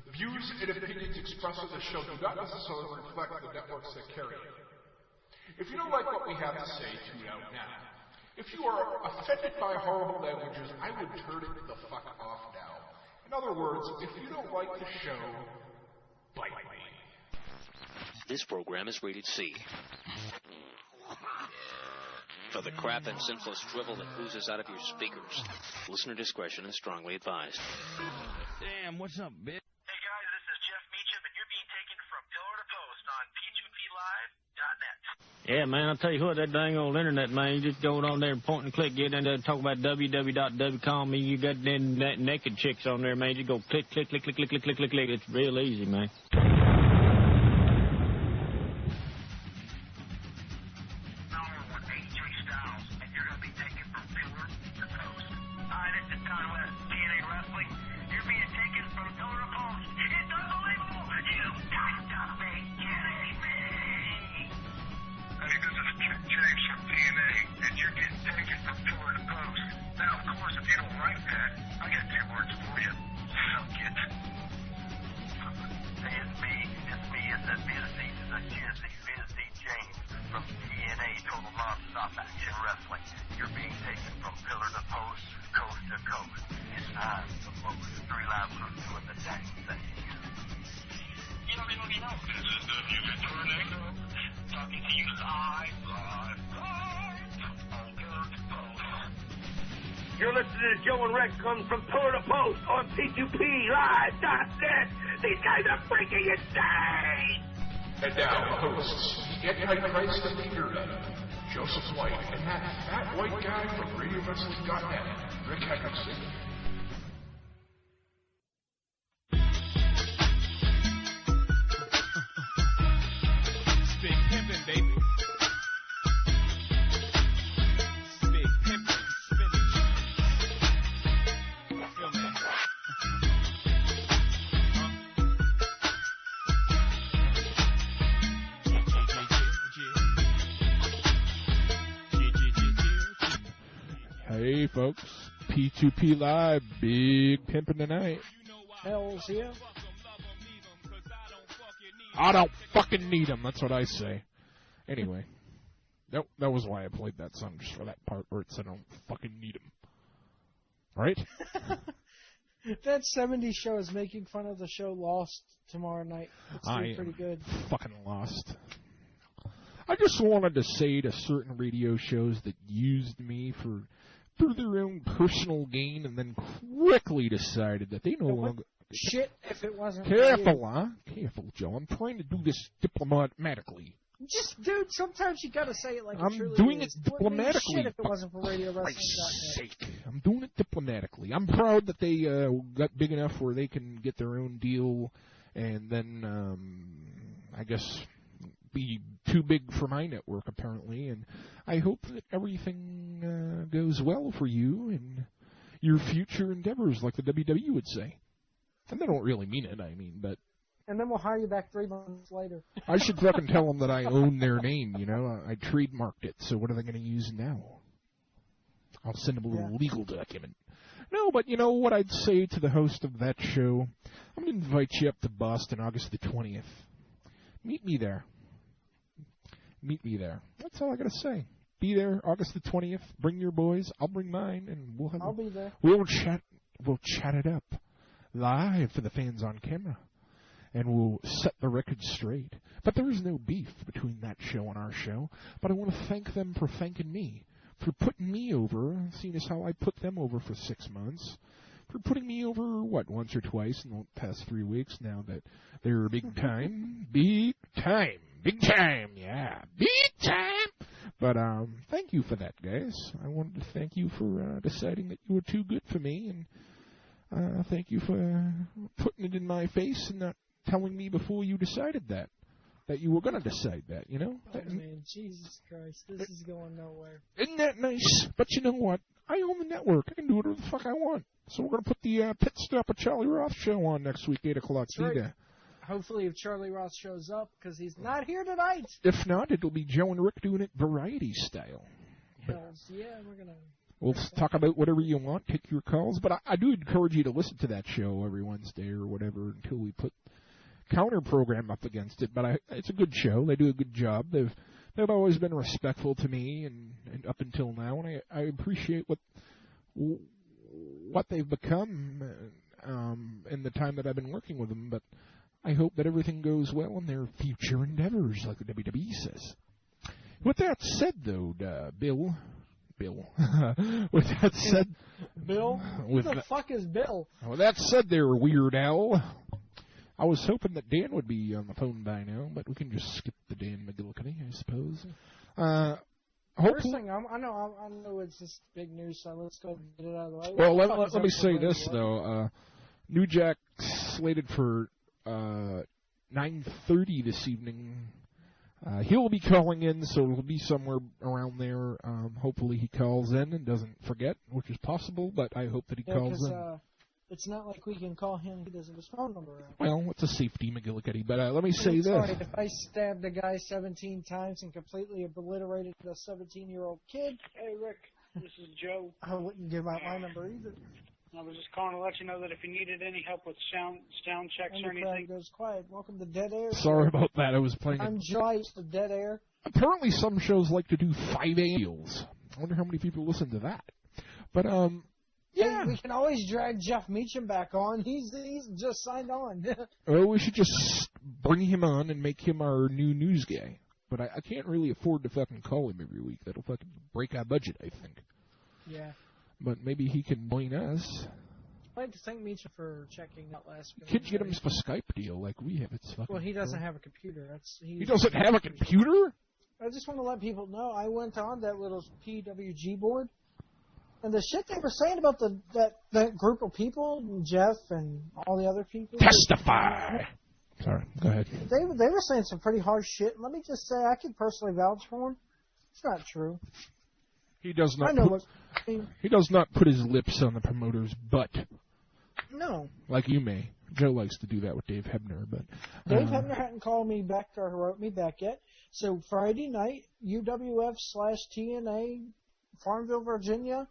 The views and opinions expressed on the show do not necessarily reflect the networks that carry it. If you don't like what we have to say, tune out now. If you are offended by horrible languages, I would turn it the fuck off now. In other words, if you don't like the show, bite me. This program is rated C. For the crap and senseless drivel that oozes out of your speakers. Listener discretion is strongly advised. Damn, what's up, bitch? Hey guys, this is Jeff Meacham, and you're being taken from pillar to post on p2plive.net. Yeah, man, I'll tell you what, that dang old internet, man, you just go on there and point and click, get in there and talk about www.com, and you got them naked chicks on there, man. You go click, click, click, click, click, click, click, click, click. It's real easy, man. You're listening to Joe and Rick comes from pillar to post on p2plive.net. These guys are freaking insane! And now, hosts, the Antichrist of the Internet, Joseph White, and that fat white guy from RadioWrestling.net, Rick Hendrickson. Big pimpin', baby. Big pimpin', spinach. Feel me? Hey folks, P2P Live, big pimpin' tonight. Hells yeah. I don't fucking need them, that's what I say. Anyway, that was why I played that song, just for that part where it said I don't fucking need them. Right? That 70s show is making fun of the show Lost tomorrow night. It's doing pretty good. Fucking lost. I just wanted to say to certain radio shows that used me for their own personal gain and then quickly decided that they no longer... Shit if it wasn't Careful, huh? Careful, Joe. I'm trying to do this diplomatically. Just, dude, sometimes you gotta say it like I'm it truly doing is. it diplomatically. Shit if it wasn't for Radio For Wrestling. Christ's sake. I'm doing it diplomatically. I'm proud that they got big enough where they can get their own deal and then, I guess, be too big for my network, apparently. And I hope that everything goes well for you and your future endeavors, like the WWE would say. And they don't really mean it, I mean, but... And then we'll hire you back 3 months later. I should fucking tell them that I own their name, you know? I trademarked it, so what are they going to use now? I'll send them a little legal document. No, but you know what I'd say to the host of that show? I'm going to invite you up to Boston August the 20th. Meet me there. Meet me there. That's all I got to say. Be there August the 20th. Bring your boys. I'll bring mine, and we'll have... I'll be there. We'll chat it up. Live for the fans on camera, and we'll set the record straight. But there is no beef between that show and our show, but I want to thank them for thanking me, for putting me over, seeing as how I put them over for 6 months, for putting me over, once or twice in the past 3 weeks now that they're big time, yeah, big time. But thank you for that, guys. I wanted to thank you for deciding that you were too good for me, and thank you for putting it in my face and not telling me before you decided that you were going to decide that, you know? Oh, man, Jesus Christ, this is going nowhere. Isn't that nice? But you know what? I own the network. I can do whatever the fuck I want. So we're going to put the Pit Stop of Charlie Roth show on next week, 8 o'clock. That's right. Hopefully if Charlie Roth shows up, because he's not here tonight. If not, it'll be Joe and Rick doing it variety style. Hells yeah, we're going to... We'll talk about whatever you want, take your calls. But I do encourage you to listen to that show every Wednesday or whatever until we put counter program up against it. But it's a good show. They do a good job. They've always been respectful to me and up until now, and I appreciate what they've become in the time that I've been working with them. But I hope that everything goes well in their future endeavors, like the WWE says. With that said, though, Bill. With that said, Bill? Who the fuck is Bill? With that said, there, Weird Al. I was hoping that Dan would be on the phone by now, but we can just skip the Dan McGillicuddy, I suppose. First thing, I know it's just big news, so let's go get it out of the way. Well, let me say this, though. New Jack slated for 9:30 this evening. He'll be calling in, so it'll be somewhere around there. Hopefully he calls in and doesn't forget, which is possible, but I hope that he calls in. It's not like we can call him. He doesn't have his phone number out. Well, it's a safety, McGillicuddy. But let me say this. Sorry, if I stabbed a guy 17 times and completely obliterated a 17-year-old kid. Hey, Rick. This is Joe. I wouldn't give out my number either. I was just calling to let you know that if you needed any help with sound checks or anything. The crowd goes quiet. Welcome to Dead Air. Sorry about that. I was playing. I'm Joyce of Dead Air. Apparently, some shows like to do 5 a.m. deals. I wonder how many people listen to that. But yeah, hey, we can always drag Jeff Meacham back on. He's just signed on. Well, we should just bring him on and make him our new news guy. But I can't really afford to fucking call him every week. That'll fucking break our budget, I think. Yeah. But maybe he can join us. I'd like to thank Meacham for checking out last week. Kids get him a Skype deal like we have. It's fucking well, he doesn't have a computer. He doesn't have a computer? I just want to let people know I went on that little PWG board, and the shit they were saying about that group of people, Jeff and all the other people. Testify! Sorry, go ahead. They were saying some pretty harsh shit. Let me just say, I can personally vouch for him. It's not true. He does not. He does not put his lips on the promoter's butt. No. Like you may. Joe likes to do that with Dave Hebner, but Dave Hebner hadn't called me back or wrote me back yet. So Friday night, UWF/TNA, Farmville, Virginia,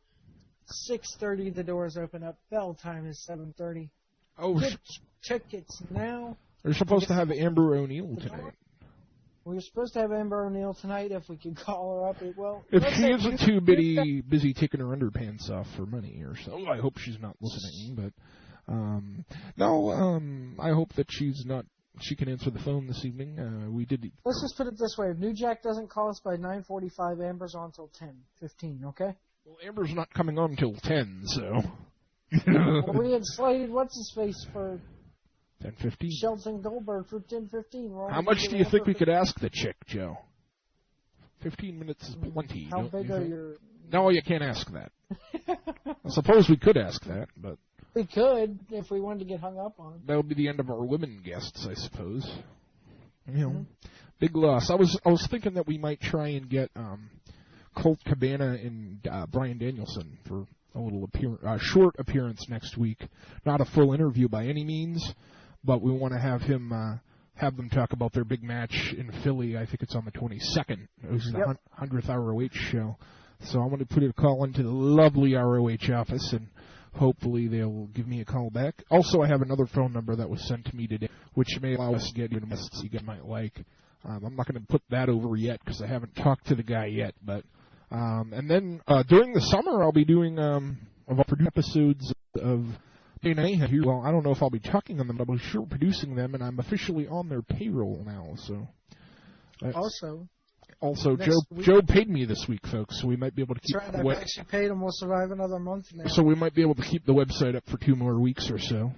6:30. The doors open up. Bell time is 7:30. Oh, get tickets now. They're supposed to have Amber O'Neil tonight. We were supposed to have Amber O'Neil tonight if we could call her up. If she isn't too busy taking her underpants off for money or something, I hope she's not listening. But I hope that she's not. She can answer the phone this evening. Let's just put it this way: if New Jack doesn't call us by 9:45, Amber's on till 10:15. Okay? Well, Amber's not coming on till 10, so. Well, we had slated what's his face for. 10:15. Sheldon Goldberg for 10:15. How much do you think we could ask the chick, Joe? 15 minutes is plenty. How big are your... No, you can't ask that. I suppose we could ask that, but... We could, if we wanted to get hung up on. That would be the end of our women guests, I suppose. You know, big loss. I was thinking that we might try and get Colt Cabana and Bryan Danielson for a little short appearance next week. Not a full interview by any means. But we want to have them talk about their big match in Philly. I think it's on the 22nd. It was the 100th ROH show. So I'm going to put a call into the lovely ROH office, and hopefully they'll give me a call back. Also, I have another phone number that was sent to me today, which may allow us to get even messages you guys might like. I'm not going to put that over yet because I haven't talked to the guy yet. But and then during the summer, I'll be doing episodes of TNA here. Well, I don't know if I'll be talking on them, but I'm sure producing them, and I'm officially on their payroll now. So, also, Joe paid me this week, folks. So we might be able to keep. That's right. I've actually paid him. We'll survive another month now. So we might be able to keep the website up for 2 more weeks or so.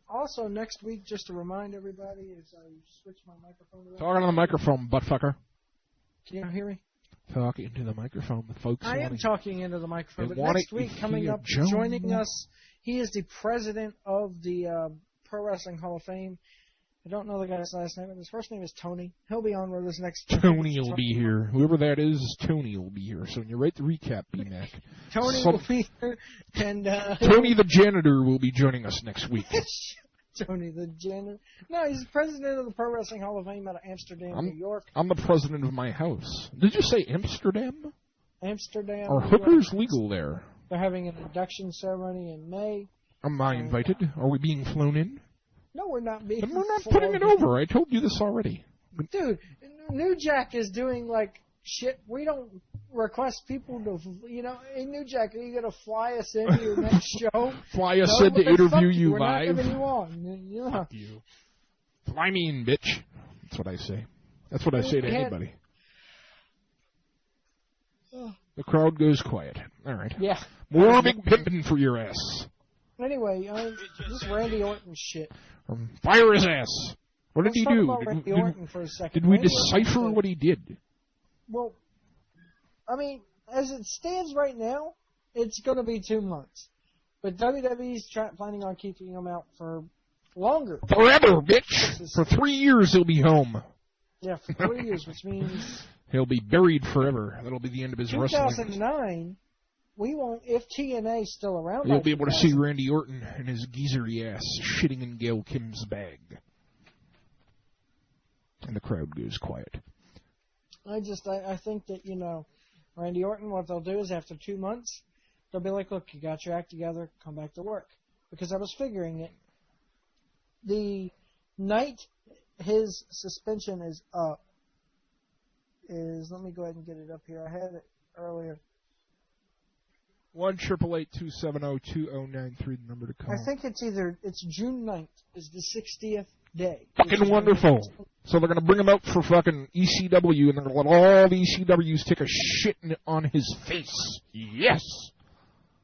Also, next week, just to remind everybody, as I switch my microphone. Talking on the microphone, buttfucker. Can you hear me? Talking into the microphone, the folks. I am talking into the microphone. But next week, coming up, joining us, he is the president of the Pro Wrestling Hall of Fame. I don't know the guy's last name, but his first name is Tony. He'll be on with us next week. Tony will be here. Whoever that is, Tony will be here. So when you write the recap, B-Mac. Tony will be here. And, Tony the janitor will be joining us next week. Tony the janitor. No, he's the president of the Pro Wrestling Hall of Fame out of Amsterdam, New York. I'm the president of my house. Did you say Amsterdam? Amsterdam. Are hookers legal there? They're having an induction ceremony in May. Am I invited? Are we being flown in? No, we're not being. Then we're not putting it over. I told you this already. Dude, New Jack is doing like shit. We don't request people to, hey, New Jack, are you going to fly us into your next show? Fly us in to interview you we're live? We're not having you on. Yeah. Fuck you. Fly me in, bitch. That's what I say. That's what I say to anybody. The crowd goes quiet. All right. Yeah. More big pimping for your ass. Anyway, this Randy Orton shit. Fire his ass. What did he do? Randy Orton for a second. Did we Randy decipher what he did? Well, I mean, as it stands right now, it's going to be 2 months. But WWE's planning on keeping him out for longer. Forever, bitch. For 3 years he'll be home. Yeah, for 3 years, which means... He'll be buried forever. That'll be the end of his wrestling. 2009, we won't... If TNA's still around... You'll be able to see Randy Orton and his geezery ass shitting in Gail Kim's bag. And the crowd goes quiet. I think that, Randy Orton, what they'll do is after 2 months, they'll be like, look, you got your act together, come back to work. Because I was figuring it. The night his suspension is up is, let me go ahead and get it up here. I had it earlier. 1-888-270-2093, the number to call. I think it's June 9th is the 60th day. Fucking wonderful. So they're going to bring him out for fucking ECW, and they're going to let all the ECWs take a shit on his face. Yes.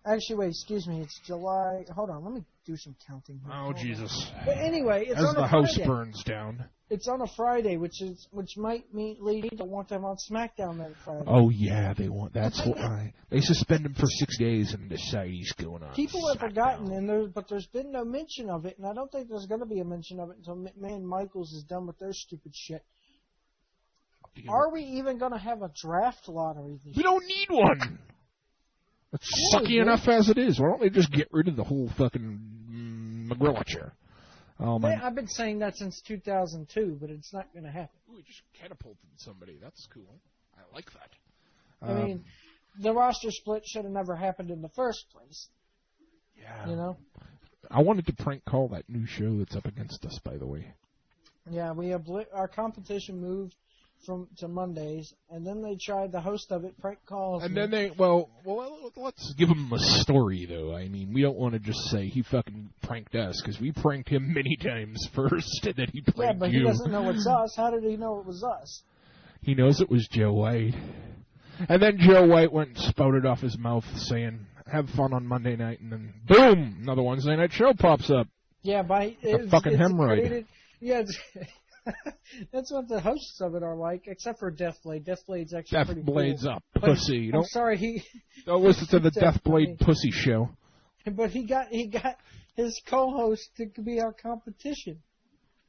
Actually, wait, excuse me. It's July. Hold on, let me do some counting here. Oh, Jesus. But anyway, it's on a Friday. As the house burns down. It's on a Friday, which might lead to want them on SmackDown that Friday. Oh, yeah, they want. That's why. They suspend him for 6 days and decide he's going on People have forgotten, but there's been no mention of it, and I don't think there's going to be a mention of it until McMahon Michaels is done with their stupid shit. Are we even going to have a draft lottery this year? We don't need one. It's sucky enough as it is. Why don't they just get rid of the whole fucking McGrill chair? I've been saying that since 2002, but it's not going to happen. Ooh, we just catapulted somebody. That's cool. I like that. I mean, the roster split should have never happened in the first place. Yeah. I wanted to prank call that new show that's up against us, by the way. Yeah, our competition moved to Mondays, and then they tried the host of it, prank calls. And then let's give them a story, though. I mean, we don't want to just say he fucking pranked us, because we pranked him many times first, and then he pranked you. Yeah, but he doesn't know it's us. How did he know it was us? He knows it was Joe White. And then Joe White went and spouted off his mouth saying, have fun on Monday night, and then, boom, another Wednesday night show pops up. Yeah, it's fucking hemorrhoid. Yeah, that's what the hosts of it are like, except for Deathblade. Deathblade's actually pretty cool. Deathblade's a pussy. I'm sorry, Don't listen to the Deathblade pussy show. But he got his co-host to be our competition.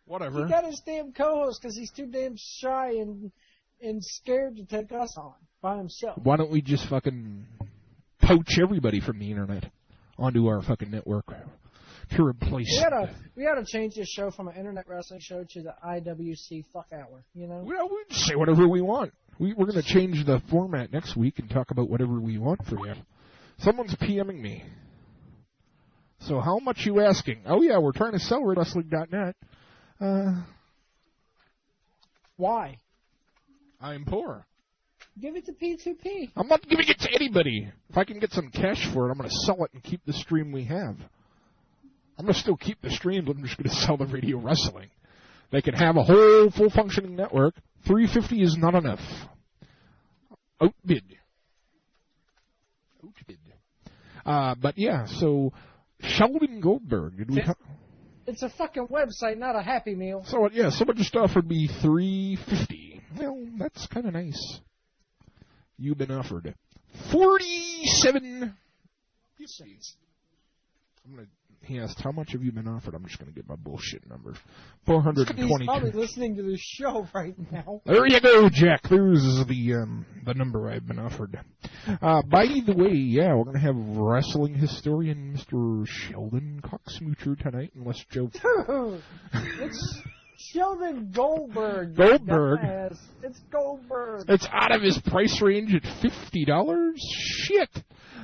Whatever. He got his damn co-host because he's too damn shy and scared to take us on by himself. Why don't we just fucking poach everybody from the internet onto our fucking network to replace? We gotta change this show from an internet wrestling show to the IWC fuck hour. We say whatever we want. We're going to change the format next week and talk about whatever we want for you. Someone's PMing me. So how much you asking? Oh yeah, we're trying to sell wrestling.net. Why? I'm poor. Give it to P2P. I'm not giving it to anybody. If I can get some cash for it, I'm going to sell it and keep the stream we have. I'm going to still keep the stream, but I'm just going to sell the radio wrestling. They can have a whole full-functioning network. $350 is not enough. Outbid. But yeah, so Sheldon Goldberg. It's a fucking website, not a Happy Meal. So yeah, someone just offered me $350. Well, that's kind of nice. You've been offered 47. He asked, how much have you been offered? I'm just going to get my bullshit number. 422. He's probably listening to this show right now. There you go, Jack. There's the number I've been offered. By the way, yeah, we're going to have wrestling historian Mr. Sheldon Coxsmoocher tonight, unless Joe... Sheldon Goldberg. Goldberg. It's Goldberg. It's out of his price range at $50. Shit.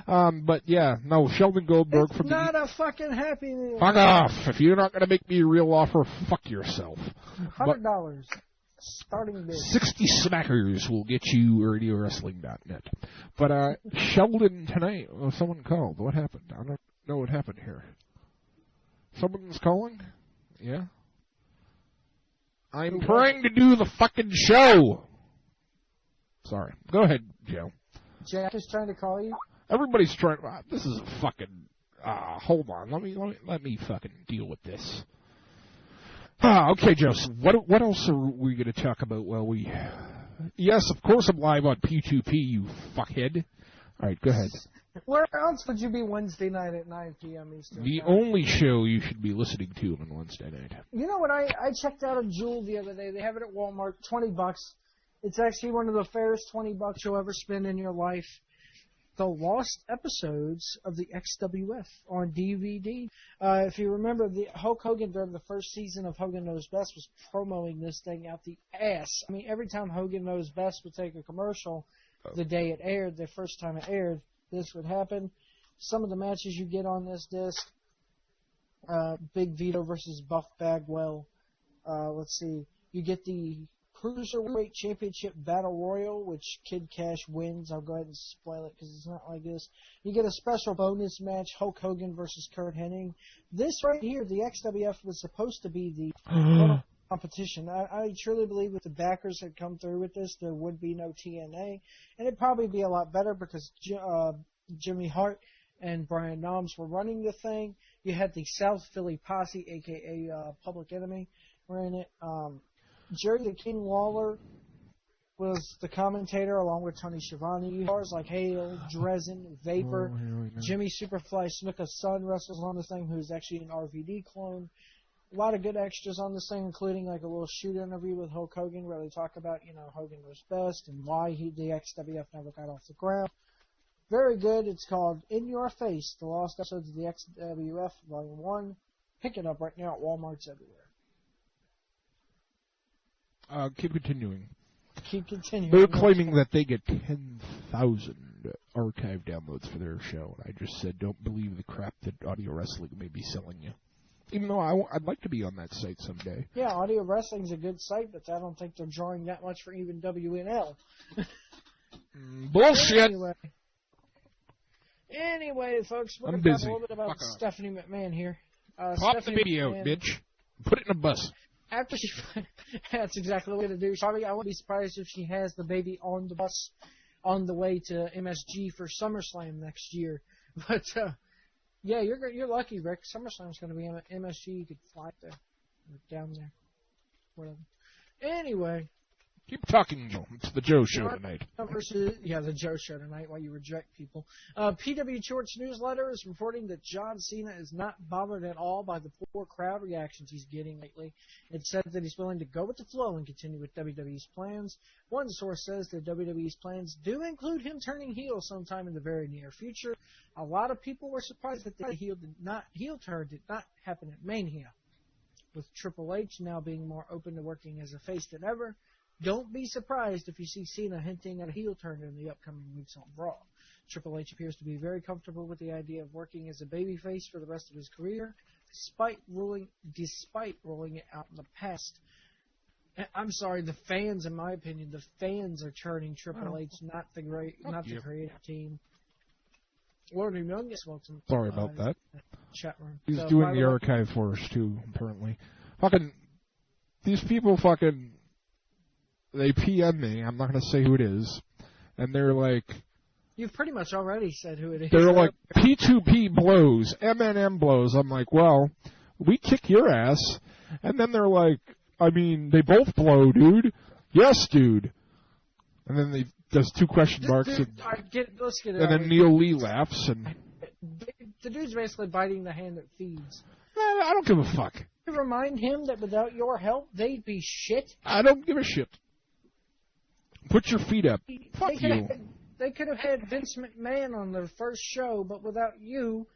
But yeah, no, Sheldon Goldberg it's from not a fucking Happy Meal. Fuck off. If you're not going to make me a real offer, fuck yourself. $100. Starting bid. 60 smackers will get you RadioWrestling.net. But Sheldon tonight, someone called. What happened? I don't know what happened here. Someone's calling? Yeah? I'm trying to do the fucking show. Sorry. Go ahead, Joe. Jack is trying to call you? Everybody's trying. This is a fucking. Hold on. Let me fucking deal with this. Okay, Joseph. What else are we going to talk about while we? Yes, of course I'm live on P2P. You fuckhead. All right, go ahead. Where else would you be Wednesday night at 9 p.m. Eastern? The only show you should be listening to on Wednesday night. You know what? I checked out a Jewel the other day. They have it at Walmart. $20. It's actually one of the fairest $20 you'll ever spend in your life. The lost episodes of the XWF on DVD. If you remember, the Hulk Hogan during the first season of Hogan Knows Best was promoting this thing out the ass. I mean, every time Hogan Knows Best would take a commercial, the day it aired, the first time it aired, this would happen. Some of the matches you get on this disc, Big Vito versus Buff Bagwell. Let's see, you get the Cruiserweight Championship Battle Royal, which Kid Cash wins. I'll go ahead and spoil it because it's not like this. You get a special bonus match, Hulk Hogan versus Kurt Hennig. This right here, the XWF was supposed to be the competition. I truly believe if the backers had come through with this, there would be no TNA. And it'd probably be a lot better because Jimmy Hart and Brian Knobbs were running the thing. You had the South Philly Posse, a.k.a. Public Enemy, were in it. Jerry the King Lawler was the commentator along with Tony Schiavone. Stars like Hale, Dresden, Vapor, Jimmy Superfly Snuka's son wrestles on this thing, who's actually an RVD clone. A lot of good extras on this thing, including like a little shoot interview with Hulk Hogan where they talk about, Hogan was best and why the XWF never got off the ground. Very good. It's called In Your Face, the lost episodes of the XWF Volume 1. Pick it up right now at Walmart's everywhere. Keep continuing. Keep continuing. They're claiming that they get 10,000 archive downloads for their show, and I just said, don't believe the crap that Audio Wrestling may be selling you. Even though I'd like to be on that site someday. Yeah, Audio Wrestling's a good site, but I don't think they're drawing that much for even WNL. Bullshit! Anyway, folks, we're going to talk a little bit about Stephanie McMahon here. Pop the baby out, bitch. Put it in a bus. After she, that's exactly what we're going to do. Probably, I wouldn't be surprised if she has the baby on the bus on the way to MSG for SummerSlam next year. But yeah, you're lucky, Rick. SummerSlam's going to be at MSG. You could fly there, or down there, whatever. Anyway. Keep talking, Joe. It's the Joe Show tonight. The Joe Show tonight while you reject people. PW Shorts newsletter is reporting that John Cena is not bothered at all by the poor crowd reactions he's getting lately. It said that he's willing to go with the flow and continue with WWE's plans. One source says that WWE's plans do include him turning heel sometime in the very near future. A lot of people were surprised that the heel turn did not happen at Mania. With Triple H now being more open to working as a face than ever, don't be surprised if you see Cena hinting at a heel turn in the upcoming weeks on Raw. Triple H appears to be very comfortable with the idea of working as a babyface for the rest of his career, despite ruling it out in the past. I'm sorry, the fans, in my opinion, the fans are turning Triple H, not the creative team. Lord Humongous, welcome. Sorry about that. Chat room. He's doing the archive for us too, apparently. These people they PM me, I'm not going to say who it is, and they're like... You've pretty much already said who it is. They're like, P2P blows, MNM blows. I'm like, well, we kick your ass. And then they're like, they both blow, dude. Yes, dude. And then there's two question marks. Let's get it and then Neil Lee laughs. And the dude's basically biting the hand that feeds. I don't give a fuck. You remind him that without your help, they'd be shit. I don't give a shit. Put your feet up. Fuck you. They could have had Vince McMahon on their first show, but without you,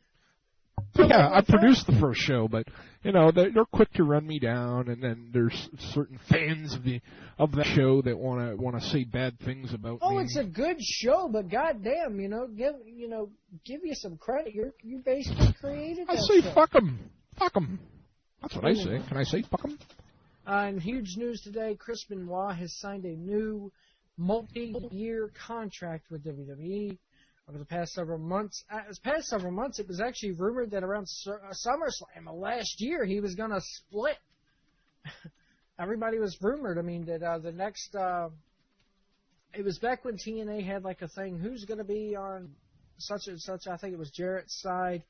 Yeah, I produced the first show, but they're quick to run me down, and then there's certain fans of the show that want to say bad things about me. Oh, it's a good show, but goddamn, give you some credit. You basically created that I say show. fuck 'em. That's what I say. Can I say fuck 'em? In huge news today, Chris Benoit has signed a new multi-year contract with WWE. Over the past several months, it was actually rumored that around SummerSlam of last year he was going to split. Everybody was rumored. I mean, that the next, it was back when TNA had like a thing, who's going to be on such and such. I think it was Jarrett's side,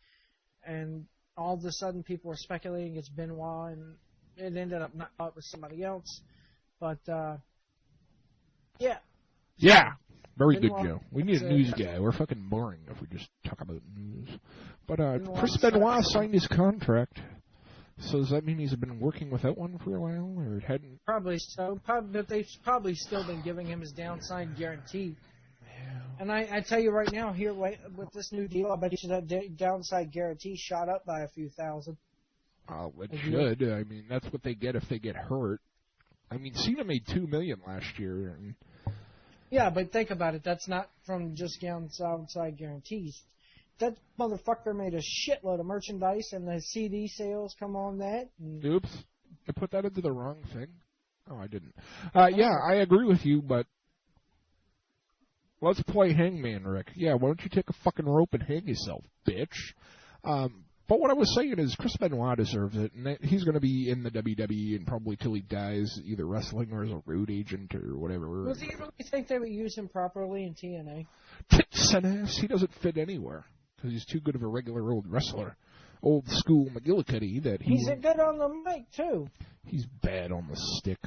and all of a sudden people were speculating it's Benoit, and it ended up not with somebody else. But yeah. Yeah. Very good, Joe. We need a news guy. We're fucking boring if we just talk about news. But Chris Benoit signed his contract. So does that mean he's been working without one for a while, or it hadn't? Probably so. But they've probably still been giving him his downside guarantee. Yeah. And I tell you right now, here with this new deal, I bet you that downside guarantee shot up by a few thousand. Oh, it should. I mean, that's what they get if they get hurt. I mean, Cena made $2 million last year, and yeah, but think about it. That's not from just downside guarantees. That motherfucker made a shitload of merchandise, and the CD sales come on that. Oops. I put that into the wrong thing. Oh, I didn't. Yeah, I agree with you, but let's play hangman, Rick. Yeah, why don't you take a fucking rope and hang yourself, bitch? But what I was saying is Chris Benoit deserves it, and he's going to be in the WWE and probably till he dies, either wrestling or as a road agent or whatever. Do you really think they would use him properly in TNA? Tits and ass. He doesn't fit anywhere because he's too good of a regular old wrestler. Old school McGillicuddy that he's good on the mic, too. He's bad on the stick.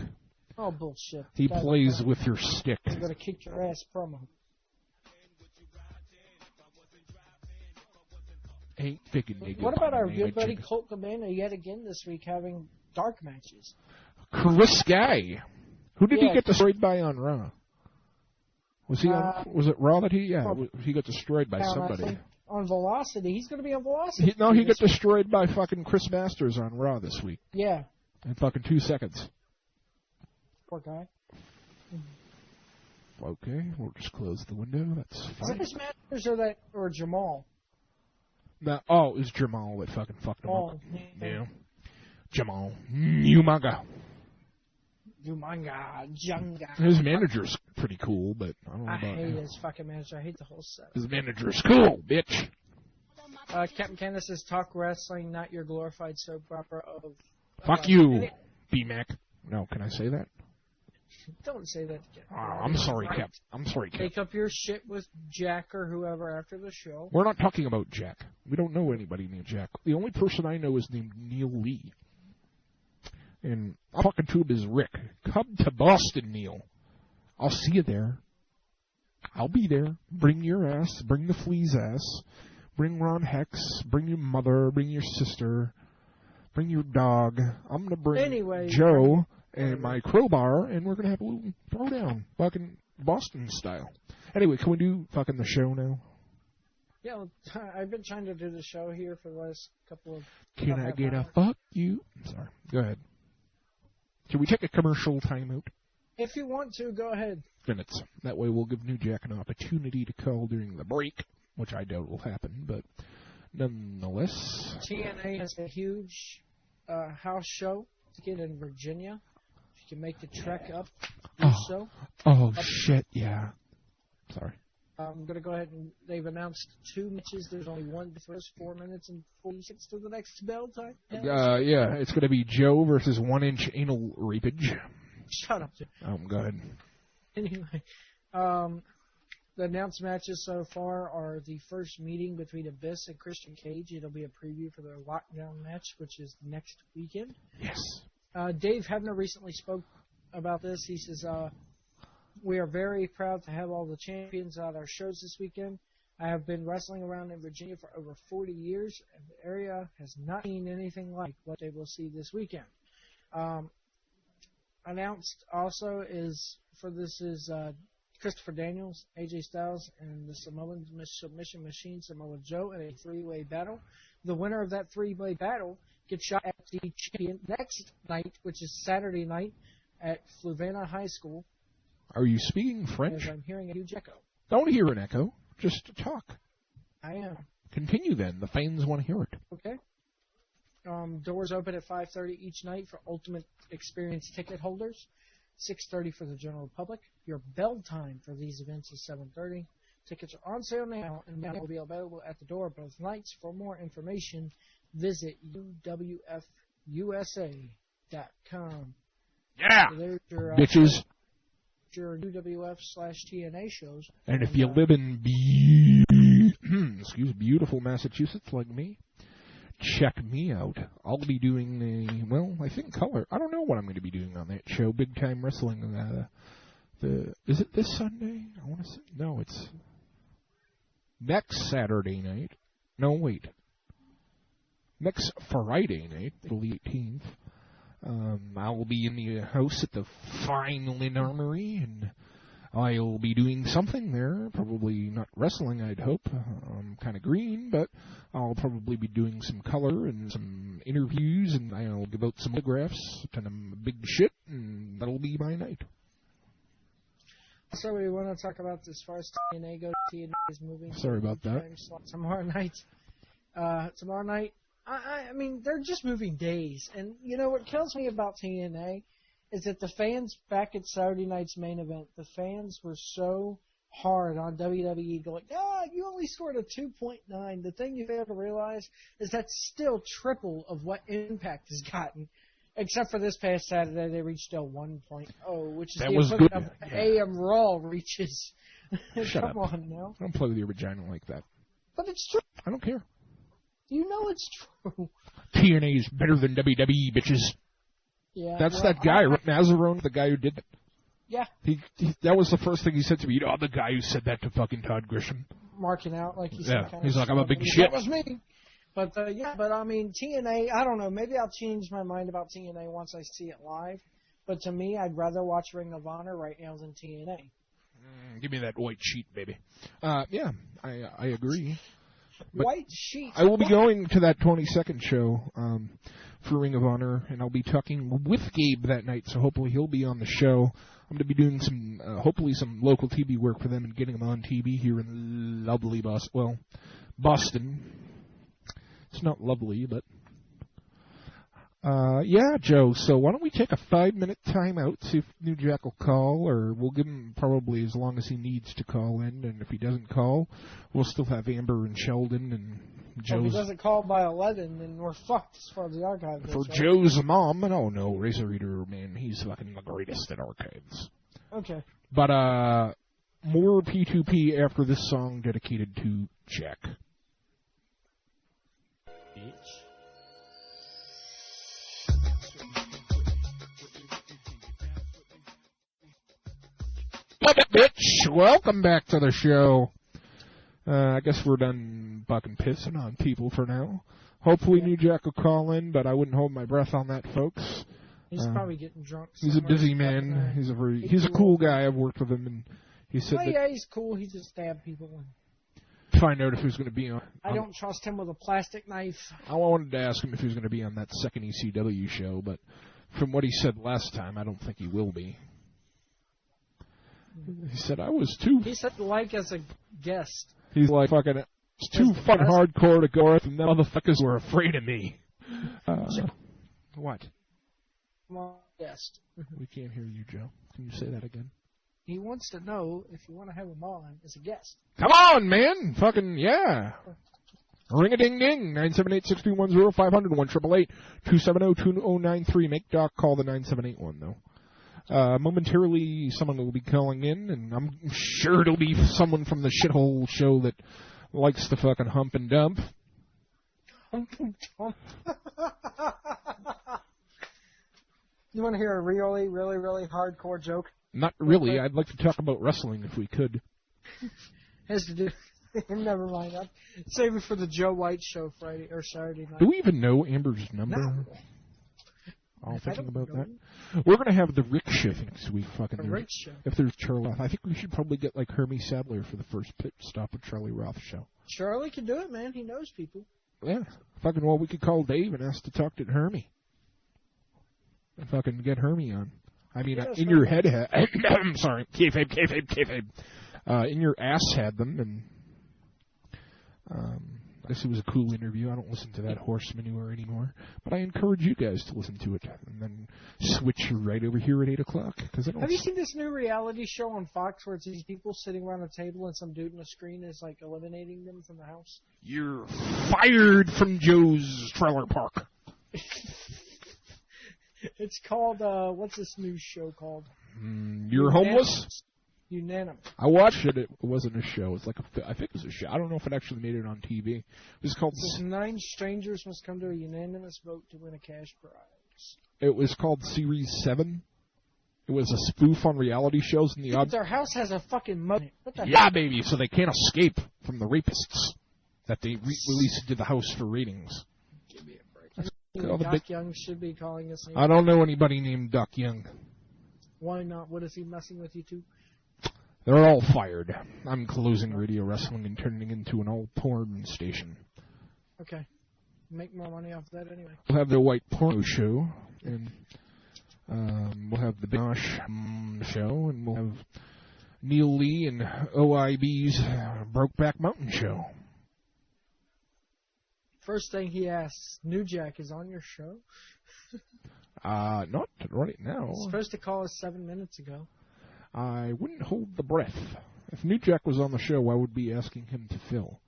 Oh, bullshit. He plays with your stick. He's going to kick your ass promo. Ain't thinking they What about our good buddy Colt Cabana yet again this week having dark matches? Chris Guy. Who did he get destroyed by on Raw? Was he on, was it Raw that he got destroyed by somebody? On Velocity. He's going to be on Velocity. He got destroyed by fucking Chris Masters on Raw this week. Yeah. In fucking 2 seconds. Poor guy. Okay, we'll just close the window. That's fine. Is it Chris Masters or Jamal? No, it was Jamal that fucking fucked him up. Yeah. Jamal. Umaga. His manager's pretty cool, but I don't know about him. I hate his fucking manager. I hate the whole set. His manager's cool, bitch. Captain Candace says, talk wrestling, not your glorified soap opera of... Fuck you, B-Mac. No, can I say that? Don't say that again. Oh, I'm sorry, Cap. I'm sorry, Cap. Take up your shit with Jack or whoever after the show. We're not talking about Jack. We don't know anybody named Jack. The only person I know is named Neil Lee. And I'm talking to him as Rick. Come to Boston, Neil. I'll see you there. I'll be there. Bring your ass. Bring the Flea's ass. Bring Ron Hex. Bring your mother. Bring your sister. Bring your dog. I'm going to bring Joe and my crowbar, and we're going to have a little throwdown, fucking Boston style. Anyway, can we do fucking the show now? Yeah, I've been trying to do the show here for the last couple of... Can I get a fuck you? Sorry, go ahead. Should we take a commercial timeout? If you want to, go ahead. Minutes. That way we'll give New Jack an opportunity to call during the break, which I doubt will happen, but nonetheless... TNA has a huge house show to get in Virginia. You can make the trek up. Shit, yeah. Sorry. I'm going to go ahead and they've announced 2 matches. There's only one the first 4 minutes and 46 to the next bell time. Yeah, it's going to be Joe versus 1-inch anal rapage. Shut up, Joe. Go ahead. Anyway, the announced matches so far are the first meeting between Abyss and Christian Cage. It'll be a preview for their lockdown match, which is next weekend. Yes. Dave Hebner recently spoke about this. He says, we are very proud to have all the champions at our shows this weekend. I have been wrestling around in Virginia for over 40 years, and the area has not seen anything like what they will see this weekend. Announced also is Christopher Daniels, AJ Styles, and the Samoan Submission Machine, Samoa Joe, in a 3-way battle. The winner of that three-way battle gets shot at the champion next night, which is Saturday night at Fluvanna High School. Are you speaking French? As I'm hearing a huge echo. Don't hear an echo. Just talk. I am. Continue then. The fans want to hear it. Okay. Doors open at 5:30 each night for Ultimate Experience ticket holders. 6:30 for the general public. Your bell time for these events is 7:30. Tickets are on sale now and will be available at the door both nights. For more information, visit uwfusa.com. Yeah, so there's your, bitches. Your UWF/TNA shows. And if you live in beautiful Massachusetts like me, check me out. I'll be doing I think color. I don't know what I'm going to be doing on that show. Big Time Wrestling. Is it this Sunday? I want to say no. It's next Saturday night. No, wait. Next Friday night, the 18th. I will be in the house at the Fine Lynn Armory, and I'll be doing something there. Probably not wrestling, I'd hope. I'm kind of green, but I'll probably be doing some color and some interviews, and I'll give out some autographs, and I'm big shit, and that'll be my night. So we want to talk about as far as TNA goes. TNA is moving. Sorry about that. Tomorrow night. I mean, they're just moving days. And, you know, what kills me about TNA is that the fans back at Saturday night's main event, the fans were so hard on WWE going, you only scored a 2.9. The thing you fail to realize is that's still triple of what Impact has gotten. Except for this past Saturday, they reached a 1.0, which is that the was equivalent good. of AM Raw reaches. Shut Come up. on now. Don't play with your vagina like that. But it's true. I don't care. You know it's true. TNA is better than WWE, bitches. Yeah. That's that guy, Rick Nazarone, the guy who did it. Yeah. That was the first thing he said to me. The guy who said that to fucking Todd Grisham. Marking out like he's he's like, I'm a big shit. That was me. But, I mean, TNA, I don't know. Maybe I'll change my mind about TNA once I see it live. But to me, I'd rather watch Ring of Honor right now than TNA. Give me that white sheet, baby. Yeah, I agree. But white sheet. I will be going to that 22nd show for Ring of Honor, and I'll be talking with Gabe that night, so hopefully he'll be on the show. I'm going to be doing some, hopefully some local TV work for them and getting them on TV here in lovely Boston. It's not lovely, but... yeah, Joe, so why don't we take a 5-minute time out, see if New Jack will call, or we'll give him probably as long as he needs to call in, and if he doesn't call, we'll still have Amber and Sheldon and Joe's... If he doesn't call by 11, then we're fucked as far as the archive goes. For right? Joe's mom, no, Razor Eater, man, he's fucking the greatest at archives. Okay. But, more P2P after this song dedicated to Jack. Bitch. Bitch, welcome back to the show. I guess we're done bucking pissing on people for now. Hopefully New Jack will call in, but I wouldn't hold my breath on that, folks. He's probably getting drunk. He's a busy man. He's a cool guy. I've worked with him, and he said that he's cool. He just stabbed people. Find out if he was going to be on. I don't trust him with a plastic knife. I wanted to ask him if he was going to be on that second ECW show, but from what he said last time, I don't think he will be. He said I was too. He said like as a guest. He's like fucking. It's too fun hardcore to go, and the motherfuckers were afraid of me. What? Guest. We can't hear you, Joe. Can you say that again? He wants to know if you want to have him on as a guest. Come on, man! Fucking yeah! Ring-a-ding-ding! 978-621-0500 1-888-270-2093. Make Doc call the 9781 though. Momentarily, someone will be calling in, and I'm sure it'll be someone from the shithole show that likes to fucking hump and dump. Hump and dump. You want to hear a really, really, really hardcore joke? Not really. I'd like to talk about wrestling if we could. Has to do. Never mind. I'll save it for the Joe White show Friday or Saturday night. Do we even know Amber's number? No. I'm thinking about that. We're going to have the Rick show next week. Fucking the Rick show. If there's Charlie Roth. I think we should probably get like Hermie Sadler for the first pit stop of Charlie Roth show. Charlie can do it, man. He knows people. Yeah. Fucking, well, we could call Dave and ask to talk to Hermie. If I can get Hermie on. I mean, in your head, I'm sorry, kayfabe. In your ass had them, and I guess it was a cool interview. I don't listen to that horse manure anymore, but I encourage you guys to listen to it, and then switch right over here at 8 o'clock. Have you seen this new reality show on Fox where it's these people sitting around a table and some dude on the screen is like eliminating them from the house? You're fired from Joe's Trailer Park. It's called, what's this new show called? You're homeless? Unanimous. I watched it. It wasn't a show. It's like I think it was a show. I don't know if it actually made it on TV. It was called... 9 strangers must come to a unanimous vote to win a cash prize. It was called Series 7. It was a spoof on reality shows in the odd... Their house has a fucking mud in it. What the Yeah, hell? baby, so they can't escape from the rapists that they release into the house for ratings. Give me a break. Doc Young should be calling us. I don't know anybody named Doc Young. Why not? What is he messing with you two? They're all fired. I'm closing Radio Wrestling and turning it into an all porn station. Okay. Make more money off that anyway. We'll have the White Porno Show, and we'll have the Binosh Show, and we'll have Neil Lee and OIB's Brokeback Mountain Show. First thing he asks, New Jack is on your show? Not right now. He's supposed to call us 7 minutes ago. I wouldn't hold the breath. If New Jack was on the show, I would be asking him to fill.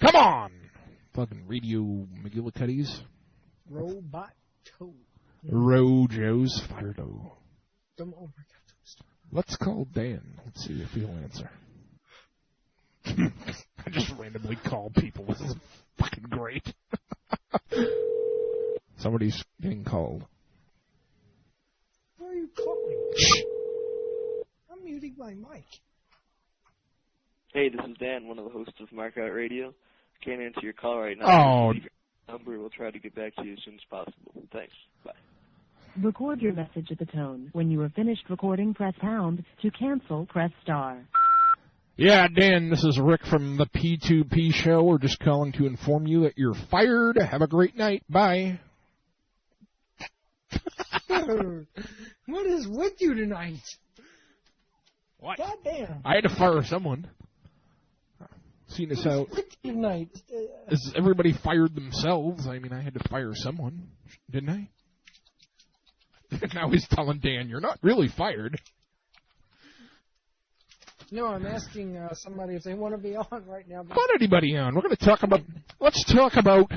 Come on! Fucking Radio McGillicuddies. Robot Toe. Rojo's Firedo. Come on, toast. Let's call Dan. Let's see if he'll answer. I just randomly call people. This is fucking great. Somebody's getting called. Who are you calling? Shh. I'm muting my mic. Hey, this is Dan, one of the hosts of Markout Radio. Can't answer your call right now. Oh. Leave your number. We'll try to get back to you as soon as possible. Thanks. Bye. Record your message at the tone. When you are finished recording, press pound. To cancel, press star. Yeah, Dan, this is Rick from the P2P show. We're just calling to inform you that you're fired. Have a great night. Bye. What is with you tonight? What? Goddamn. I had to fire someone. Seeing as how tonight. Is everybody fired themselves? I mean, I had to fire someone, didn't I? Now he's telling Dan, you're not really fired. No, I'm asking somebody if they want to be on right now. Put anybody on. We're going to talk about... Let's talk about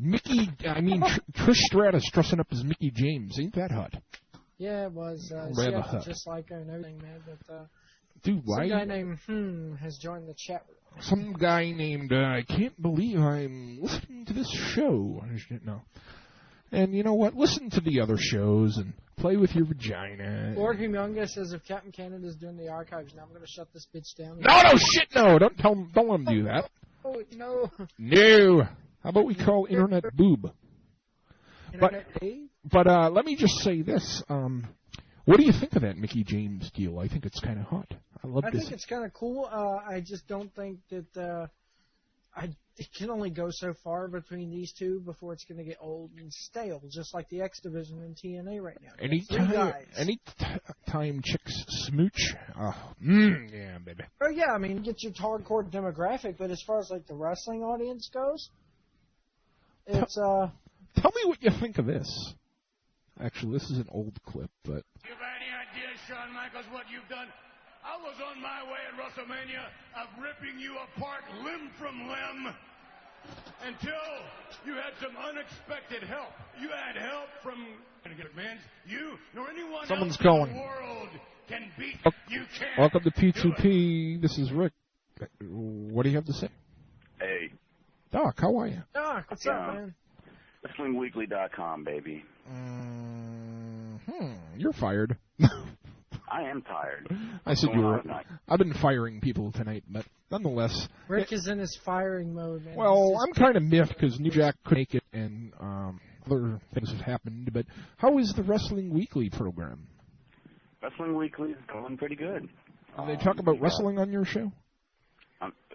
Trish Stratus dressing up as Mickey James. Ain't that hot? Yeah, it was. Rather hot. Just like her and everything, man. But, dude, why? Some guy named has joined the chat room. Some guy named, I can't believe I'm listening to this show. No. And you know what? Listen to the other shows and play with your vagina. Lord Humunga says if Captain Canada's doing the archives now, I'm going to shut this bitch down. No, shit, no. Don't let him do that. Oh, no. No. How about we call Internet Boob? Internet Dave? But let me just say this. What do you think of that Mickey James deal? I think it's kind of hot. I think it's kind of cool. I just don't think that it can only go so far between these two before it's going to get old and stale, just like the X Division in TNA right now. Anytime chicks smooch, yeah, baby. Oh yeah, I mean, it gets your hardcore demographic, but as far as like the wrestling audience goes, it's Tell me what you think of this. Actually, this is an old clip, but. You've any idea, Shawn Michaels, what you've done? I was on my way at WrestleMania of ripping you apart limb from limb until you had some unexpected help. You had help from McMahon. You nor anyone Someone's else calling. in the world can beat you. Can't. Welcome to P2P. This is Rick. What do you have to say? Hey. Doc, how are you? Doc, what's up, man? WrestlingWeekly.com, baby. You're fired. I am tired. I said you were. I've been firing people tonight, but nonetheless. Rick is in his firing mode, man. Well, I'm kind of miffed because New Jack couldn't make it and other things have happened. But how is the Wrestling Weekly program? Wrestling Weekly is going pretty good. Do they talk about wrestling on your show?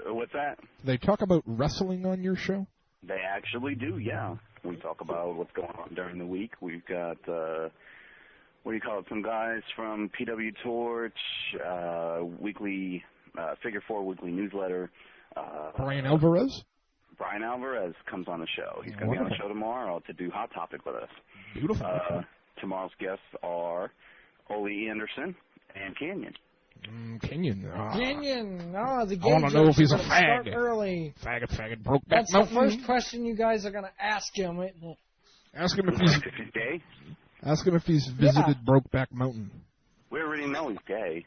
What's that? They talk about wrestling on your show? They actually do, yeah. We talk about what's going on during the week. We've got, some guys from PW Torch, weekly, Figure 4 weekly newsletter. Brian Alvarez? Brian Alvarez comes on the show. He's going to be on the show tomorrow to do Hot Topic with us. Beautiful. Tomorrow's guests are Ole Anderson and Canyon. Canyon. Canyon. Oh, the I want to know if he's a start fag. early. Faggot, Brokeback That's Mountain. the first question you guys are going to ask him, isn't it? Ask him if he's gay. Ask him if he's visited Brokeback Mountain. We already know he's gay.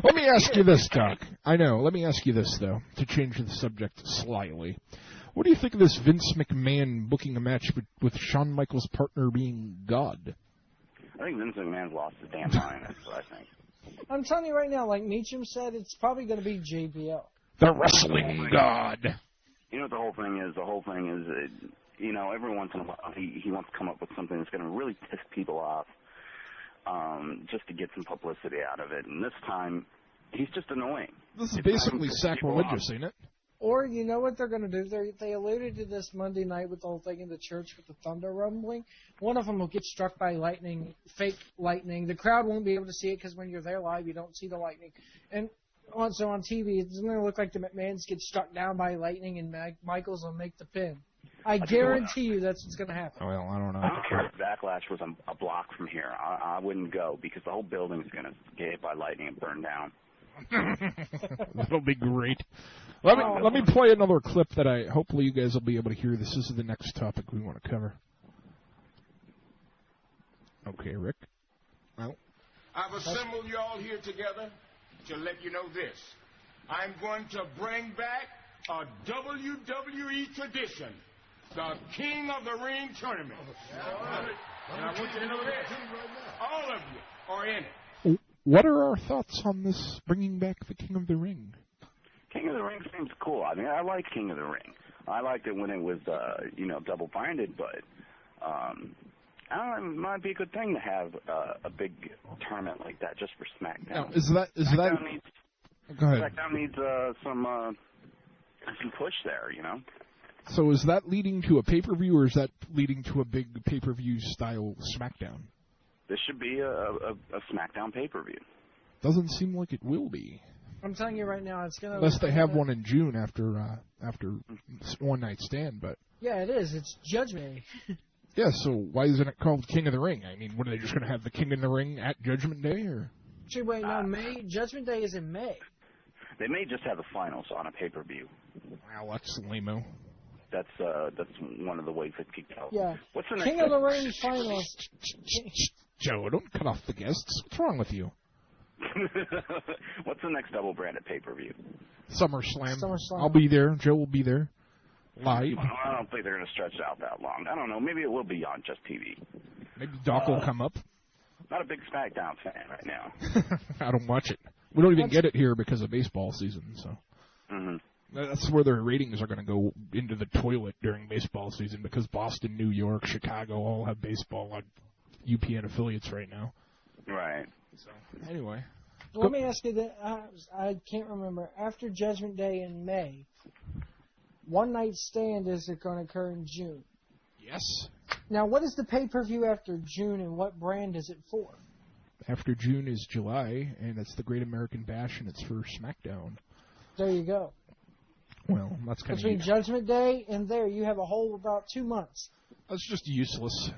Let me ask you this, Doc. I know. Let me ask you this, though, to change the subject slightly. What do you think of this Vince McMahon booking a match with Shawn Michaels' partner being God? I think Vince McMahon's lost his damn mind. That's what I think. I'm telling you right now, like Meacham said, it's probably going to be JBL. The wrestling God. You know what the whole thing is? The whole thing is, every once in a while he wants to come up with something that's going to really piss people off, just to get some publicity out of it. And this time, he's just annoying. This is basically sacrilegious, ain't it? Or you know what they're going to do? They alluded to this Monday night with the whole thing in the church with the thunder rumbling. One of them will get struck by lightning, fake lightning. The crowd won't be able to see it because when you're there live, you don't see the lightning. And also on TV, it's going to look like the McMahons get struck down by lightning and Michaels will make the pin. I guarantee you that's what's going to happen. Well, I don't know. I don't care if Backlash was a block from here. I wouldn't go because the whole building is going to get hit by lightning and burn down. That'll be great. Let me play another clip that hopefully you guys will be able to hear. This is the next topic we want to cover. Okay, Rick. Well, I've assembled you all here together to let you know this. I'm going to bring back a WWE tradition, the King of the Ring tournament. And I want you to know this. All of you are in it. What are our thoughts on this bringing back the King of the Ring? King of the Ring seems cool. I mean, I like King of the Ring. I liked it when it was, double-binded, but I don't know, it might be a good thing to have a big tournament like that just for SmackDown. Now, is that? Go ahead. SmackDown needs some push there, So is that leading to a pay-per-view, or is that leading to a big pay-per-view style SmackDown? This should be a SmackDown pay-per-view. Doesn't seem like it will be. I'm telling you right now, it's going to... Unless they have one in June after One Night Stand, but... Yeah, it is. It's Judgment Day. Yeah, so why isn't it called King of the Ring? I mean, what, are they just going to have the King of the Ring at Judgment Day, or...? Actually, wait, no, May. Judgment Day is in May. They may just have the finals on a pay-per-view. Wow, that's lame-o. That's one of the ways they peaked out. Yeah. What's the King of the Ring finals. Joe, don't cut off the guests. What's wrong with you? What's the next double-branded pay-per-view? SummerSlam. I'll be there. Joe will be there. Live. I don't think they're going to stretch it out that long. I don't know. Maybe it will be on Just TV. Maybe Doc will come up. Not a big SmackDown fan right now. I don't watch it. We don't even get it here because of baseball season, so. Mm-hmm. That's where their ratings are going to go into the toilet during baseball season because Boston, New York, Chicago all have baseball on UPN affiliates right now. Right. So, anyway. Well, let me ask you that. I can't remember. After Judgment Day in May, One Night Stand is going to occur in June. Yes. Now, what is the pay-per-view after June, and what brand is it for? After June is July, and it's the Great American Bash, and it's for SmackDown. There you go. Well, that's kind of between Judgment Day and there, you have a whole about 2 months. That's just useless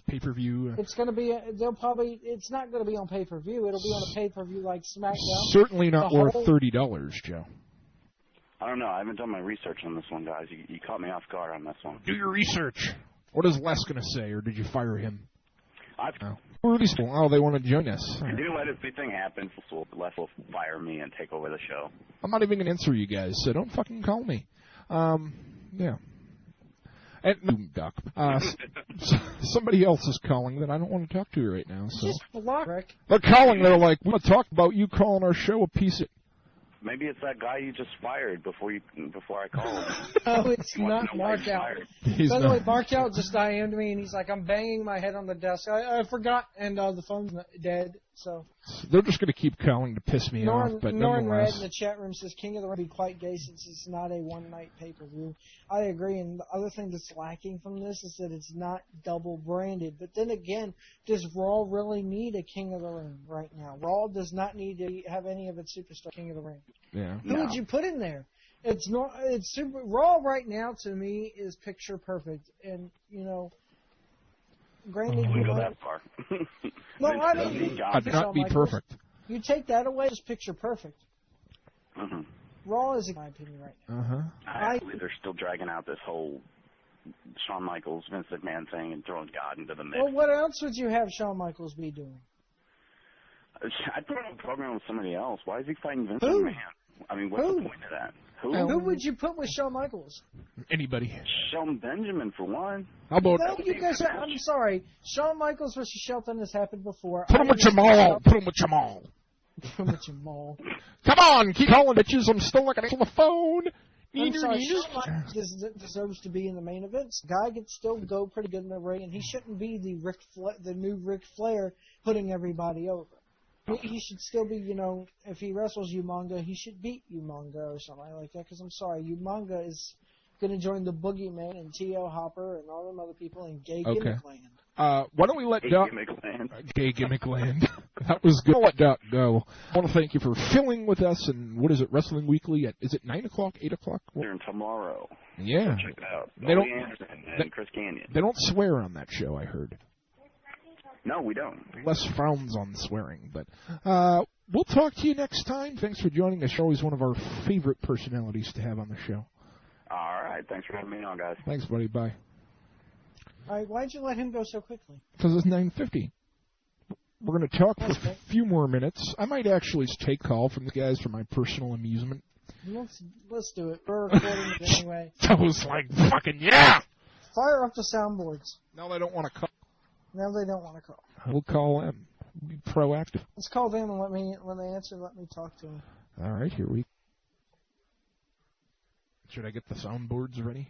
pay-per-view. It's going to be. It's not going to be on pay-per-view. It'll be on a pay-per-view like SmackDown. Certainly not worth $30, Joe. I don't know. I haven't done my research on this one, guys. You caught me off guard on this one. Do your research. What is Les going to say, or did you fire him? They want to join us. I do let anything happen. Les will fire me and take over the show. I'm not even going to answer you guys, so don't fucking call me. Yeah. And Doc. Somebody else is calling that I don't want to talk to right now. So just block, Rick. They're calling. They're like, we want to talk about you calling our show a piece of... Maybe it's that guy you just fired before I called. Oh, it's not Mark Out. By the way, Mark Out just IM'd me, and he's like, I'm banging my head on the desk. I forgot, and the phone's dead. So they're just going to keep calling to piss me off, but Norn Red nonetheless. in the chat room says King of the Ring would be quite gay since it's not a one-night pay-per-view. I agree, and the other thing that's lacking from this is that it's not double-branded. But then again, does Raw really need a King of the Ring right now? Raw does not need to have any of its superstar King of the Ring. Yeah. Who would you put in there? It's super Raw right now to me is picture perfect, and granted, I wouldn't go that far. No, I mean, I'd not be perfect. You take that away, it's picture perfect. Mm-hmm. Raw is, in my opinion, right now. I believe they're still dragging out this whole Shawn Michaels, Vince McMahon thing and throwing God into the mix. Well, what else would you have Shawn Michaels be doing? I'd put him on a program with somebody else. Why is he fighting Vince Who? McMahon? I mean, what's the point of that? Who would you put with Shawn Michaels? Anybody. Shelton Benjamin, for one. How about... No, you guys I'm sorry. Shawn Michaels versus Shelton has happened before. Put him with Jamal. Put him with Jamal. Put him with Jamal. Come on, keep calling, bitches. I'm still looking at the phone. I'm sorry, Shawn Michaels deserves to be in the main events. Guy could still go pretty good in the ring, and he shouldn't be the new Ric Flair putting everybody over. He should still be, if he wrestles Umaga, he should beat Umaga or something like that. Because I'm sorry, Umaga is going to join the Boogeyman and T.O. Hopper and all them other people in Gay Gimmick Land. Why don't we let Doc... Gay Gimmick Land. That was good. I'll let Doc go. I want to thank you for filling with us. And what is it, Wrestling Weekly? Is it 9 o'clock, 8 o'clock? They're tomorrow. Yeah. So check it out. They don't, Anderson and Chris Canyon. They don't swear on that show, I heard. No, we don't. Less frowns on swearing. But we'll talk to you next time. Thanks for joining us. You're always one of our favorite personalities to have on the show. All right. Thanks for having me on, guys. Thanks, buddy. Bye. All right, why'd you let him go so quickly? Because it's 9:50. We're going to talk for a few more minutes. I might actually take call from the guys for my personal amusement. Let's do it. We're recording it anyway. That was like fucking yeah! Fire up the soundboards. Now they don't want to call. Now they don't want to call. We'll call them. Be proactive. Let's call them and when they answer, let me talk to them. All right, here we. Should I get the soundboards ready?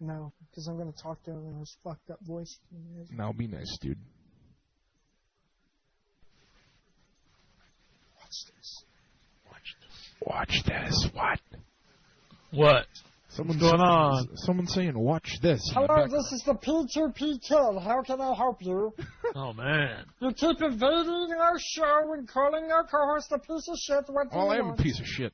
No, because I'm going to talk to him in his fucked up voice. No, be nice, dude. Watch this. Watch this. What? What? Someone's going on? Someone's saying, watch this. Hello, this is the P2P10. How can I help you? Oh, man. You keep invading our show and calling our co-host a piece of shit. What do you I am want? a piece of shit.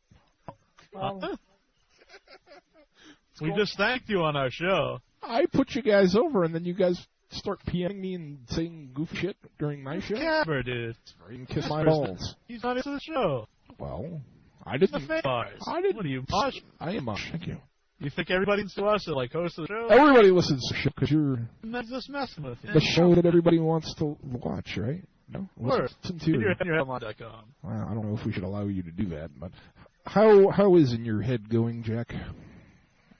We just thanked you on our show. I put you guys over, and then you guys start PMing me and saying goofy shit during my show? Never, dude. You can kiss my balls. He's not into the show. Well, I didn't. What are you, Mosh? I am Mosh. Thank you. You think everybody listens to us that, like, host the show? Everybody listens to the show because you're just messing with you. The show that everybody wants to watch, right? No? Listen to InYourHeadline.com. Well, I don't know if we should allow you to do that, but how is In Your Head going, Jack?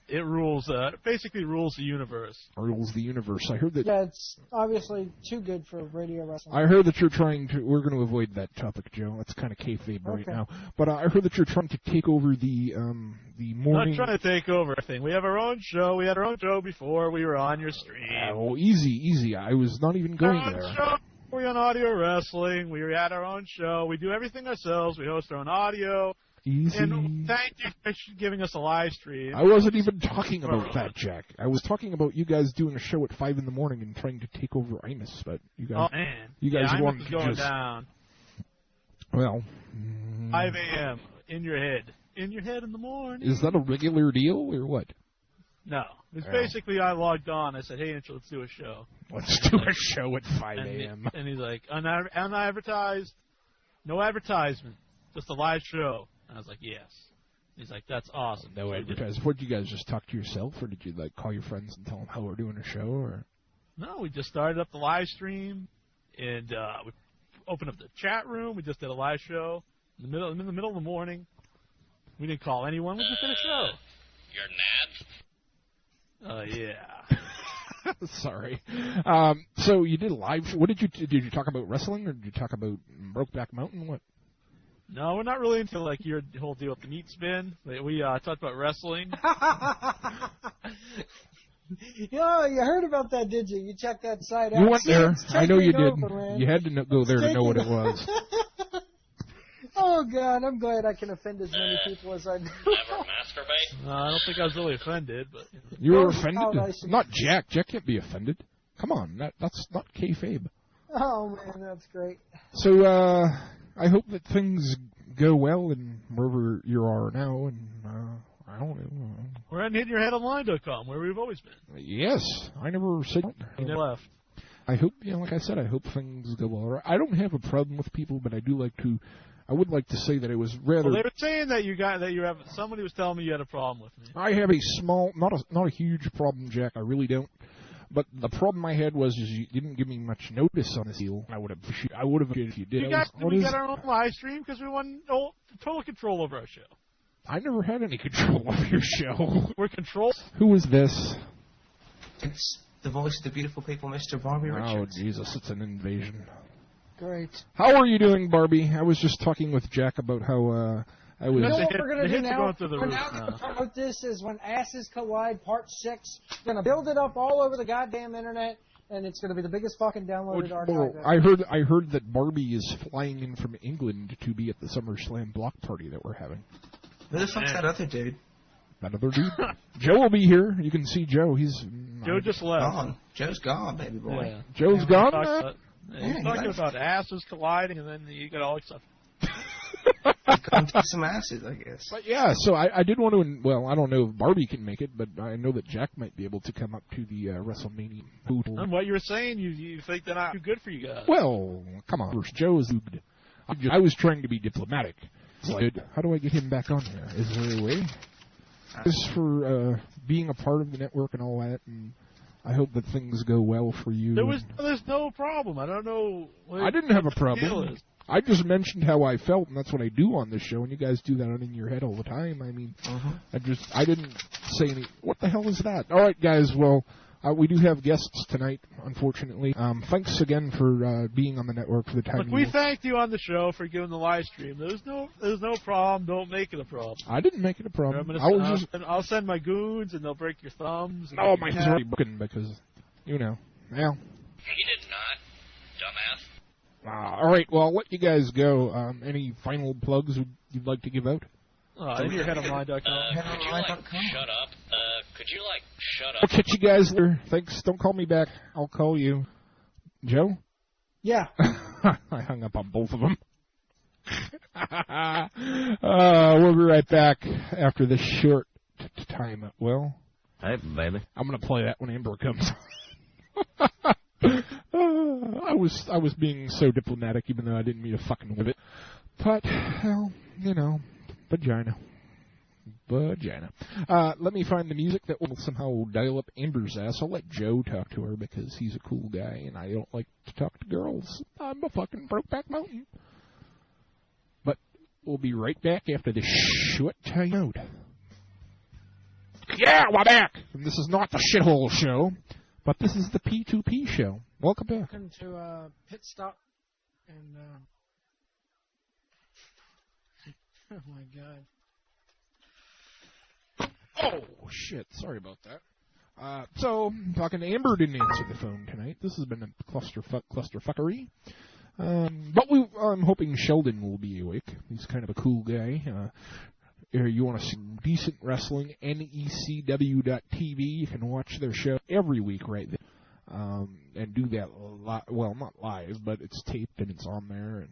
It rules, basically rules the universe. Rules the universe. I heard that... Yeah, it's obviously too good for radio wrestling. I heard that you're trying to... We're going to avoid that topic, Joe. That's kind of kayfabe right now. But I heard that you're trying to take over the morning... Not trying to take over everything. We have our own show. We had our own show before we were on your stream. Oh, easy. I was not even going there. We're on audio wrestling. We had our own show. We do everything ourselves. We host our own audio. Easy. And thank you for giving us a live stream. I wasn't even talking about that, Jack. I was talking about you guys doing a show at 5 in the morning and trying to take over Imus, but you guys, you guys wanted to going just... down. Well, 5 a.m. in your head in the morning. Is that a regular deal or what? No, it's basically I logged on. I said, "Hey, Angel, let's do a show." Let's do a show at 5 a.m. And he's like, "Unadvertised, no advertisement, just a live show." And I was like, "Yes." He's like, "That's awesome." No advertising. What, did you guys just talk to yourself, or did you like call your friends and tell them how we're doing a show, or? No, we just started up the live stream, and we opened up the chat room. We just did a live show in the middle of the morning. We didn't call anyone. We just did a show. You're Nads? Yeah. Sorry. So you did a live show. What did you talk about wrestling, or did you talk about Brokeback Mountain? What? No, we're not really into like your whole deal with the meat spin. We talked about wrestling. You heard about that, did you? You checked that site out. You went there. I know you did. Over, you had to go there to know what it was. Oh, God, I'm glad I can offend as many people as I do. Never masturbate? No, I don't think I was really offended, but... You were offended? Not Jack. Jack can't be offended. Come on, that's not kayfabe. Oh, man, that's great. So, I hope that things go well in wherever you are now, and, I don't know. We're on hittingyourheadonline.com, where we've always been. Yes, I never said... You never left. I hope, like I said, I hope things go well. I don't have a problem with people, but I would like to say that it was rather... Well, they were saying that you have... Somebody was telling me you had a problem with me. I have a small, not a huge problem, Jack. I really don't. But the problem I had was you didn't give me much notice on this deal. I would have if you did. We got our own live stream because we want total control over our show. I never had any control over your show. We're controlled. Who is this? It's the voice of the beautiful people, Mr. Barbie Richards. Oh, Jesus, it's an invasion. Great. How are you doing, Barbie? I was just talking with Jack about how I was... You know what we're going to do now? We're now going to promote this is When Asses Collide Part 6. We're going to build it up all over the goddamn internet, and it's going to be the biggest fucking downloaded archive ever. I heard that Barbie is flying in from England to be at the SummerSlam block party that we're having. Who the fuck's that other dude? That other dude? Joe will be here. You can see Joe. Joe just left. Gone. Joe's gone, baby boy. Yeah. Joe's gone? He's talking about asses colliding, and then you got all excited. Come take some acid, I guess. But yeah, so I did want to... Well, I don't know if Barbie can make it, but I know that Jack might be able to come up to the WrestleMania. And what you were saying, you think they're not too good for you guys. Well, come on. Joe is good. I was trying to be diplomatic. How do I get him back on here? Is there a way? Just for being a part of the network and all that, and I hope that things go well for you. There's no problem. I don't know. I didn't have a problem. I just mentioned how I felt, and that's what I do on this show, and you guys do that on In Your Head all the time. I mean, I didn't say any... What the hell is that? All right, guys, well... we do have guests tonight, unfortunately. Thanks again for being on the network for the time. Look, we thanked you on the show for giving the live stream. There's no problem. Don't make it a problem. I didn't make it a problem. I'll send my goons, and they'll break your thumbs. Oh, mine's already broken because, well. He did not, dumbass. All right, well, I'll let you guys go. Any final plugs you'd like to give out? Headonline.com. Could you, shut up? Could you, shut up? I'll catch you guys later. Thanks. Don't call me back. I'll call you. Joe? Yeah. I hung up on both of them. We'll be right back after this short time. Well, hey, baby. I'm going to play that when Amber comes. I was being so diplomatic, even though I didn't mean to fucking with it. But, well, vagina. Let me find the music that will somehow dial up Amber's ass. I'll let Joe talk to her because he's a cool guy, and I don't like to talk to girls. I'm a fucking Brokeback Mountain. But we'll be right back after this short time out. Yeah, we're back! And this is not the shithole show, but this is the P2P show. Welcome back. Welcome to Pit Stop. And, oh, my God. Oh, shit. Sorry about that. So, talking to Amber didn't answer the phone tonight. This has been a clusterfuckery. But I'm hoping Sheldon will be awake. He's kind of a cool guy. You want to see decent wrestling, NECW.TV. You can watch their show every week right there. And do that, well, not live, but it's taped and it's on there. And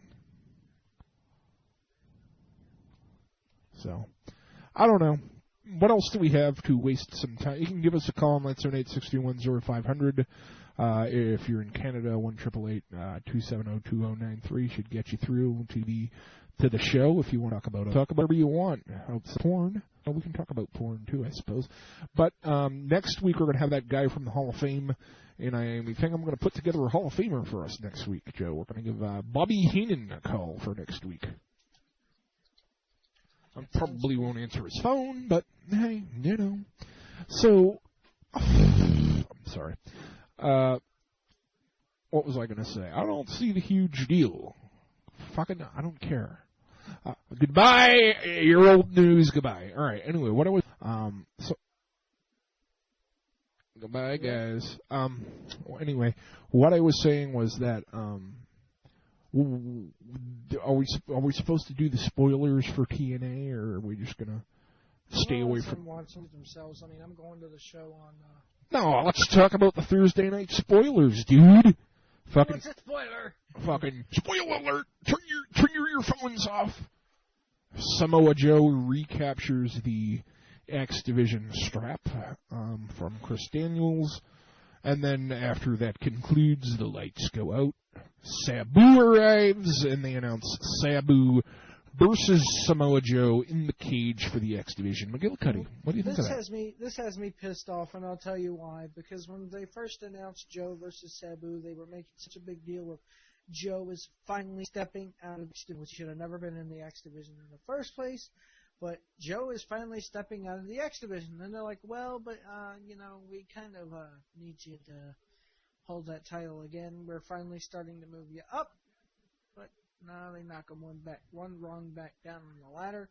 so, I don't know. What else do we have to waste some time? You can give us a call on 978-631-0500. If you're in Canada, 1-888-270-2093 should get you through to the show if you want to talk about whatever you want. Porn. Well, we can talk about porn too, I suppose. But next week we're going to have that guy from the Hall of Fame, and I think I'm going to put together a Hall of Famer for us next week, Joe. We're going to give Bobby Heenan a call for next week. I probably won't answer his phone, but hey, So, I'm sorry. What was I going to say? I don't see the huge deal. Fucking, I don't care. Goodbye, your old news. Goodbye. All right. Anyway, what I was goodbye, guys. Anyway, what I was saying was that Are we supposed to do the spoilers for TNA, or are we just gonna stay away from? Watch themselves. I mean, I'm going to the show on. No, let's talk about the Thursday night spoilers, dude. Fucking. What's a spoiler? Fucking spoiler alert! Turn your earphones off. Samoa Joe recaptures the X Division strap from Chris Daniels, and then after that concludes, the lights go out. Sabu arrives, and they announce Sabu versus Samoa Joe in the cage for the X Division. McGillicuddy, what do you think of that? This has me pissed off, and I'll tell you why. Because when they first announced Joe versus Sabu, they were making such a big deal of Joe is finally stepping out of the which should have never been in the X Division in the first place. But Joe is finally stepping out of the X Division. And they're like, well, but, we kind of need you to hold that title again. We're finally starting to move you up. But no, they knock him one rung back down on the ladder.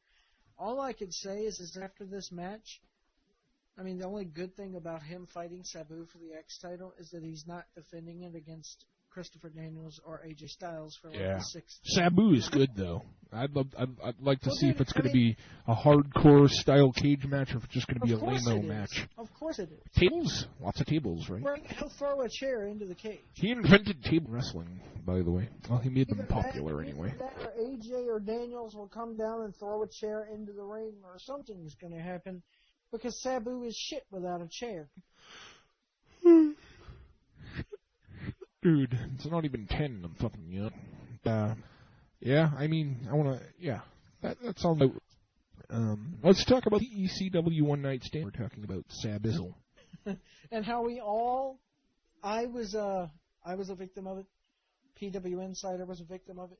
All I could say is after this match, I mean, the only good thing about him fighting Sabu for the X title is that he's not defending it against Christopher Daniels or AJ Styles for the sixth. Sabu is good though. I'd like to see if it's going to be a hardcore style cage match or if it's just going to be a lame-o match. Of course it is. Tables, lots of tables, right? He'll throw a chair into the cage. He invented table wrestling, by the way. Well, he made them popular anyway. Either that or AJ or Daniels will come down and throw a chair into the ring, or something's going to happen because Sabu is shit without a chair. Dude, it's not even 10. I'm fucking young. Yeah, I mean, I want to. Yeah, that's all. Let's talk about the ECW One Night Stand. We're talking about Sabizzle. And how I was a victim of it. PW Insider was a victim of it.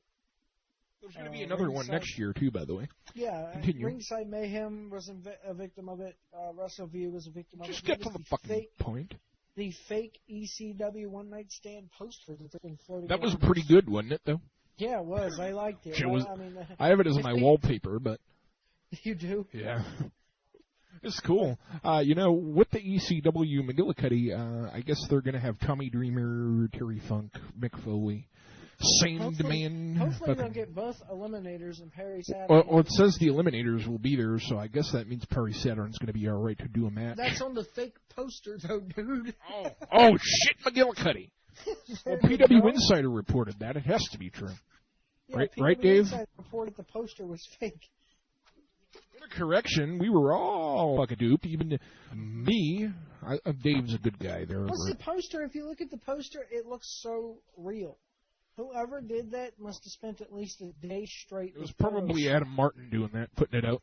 There's going to be another one next year too, by the way. Yeah, Continue. Ringside Mayhem was a victim of it. WrestleView was a victim of it. Just get to the fucking point. The fake ECW One Night Stand poster that's been floating. That was pretty good, wasn't it, though? Yeah, it was. I liked it. I have it as my wallpaper, but... You do? Yeah. It's cool. With the ECW McGillicuddy, I guess they're going to have Tommy Dreamer, Terry Funk, Mick Foley, Sandman. Hopefully they'll get both Eliminators and Perry Saturn. Well, it says the Eliminators will be there, so I guess that means Perry Saturn's going to be all right to do a match. That's on the fake poster, though, dude. Oh shit, McGillicuddy. Well, PW Insider reported that. It has to be true. Yeah, right, Dave? Insider reported the poster was fake. Correction, we were all fucking duped, even me. Dave's a good guy there. What's the poster? If you look at the poster, it looks so real. Whoever did that must have spent at least a day straight. It was probably Adam Martin doing that, putting it out.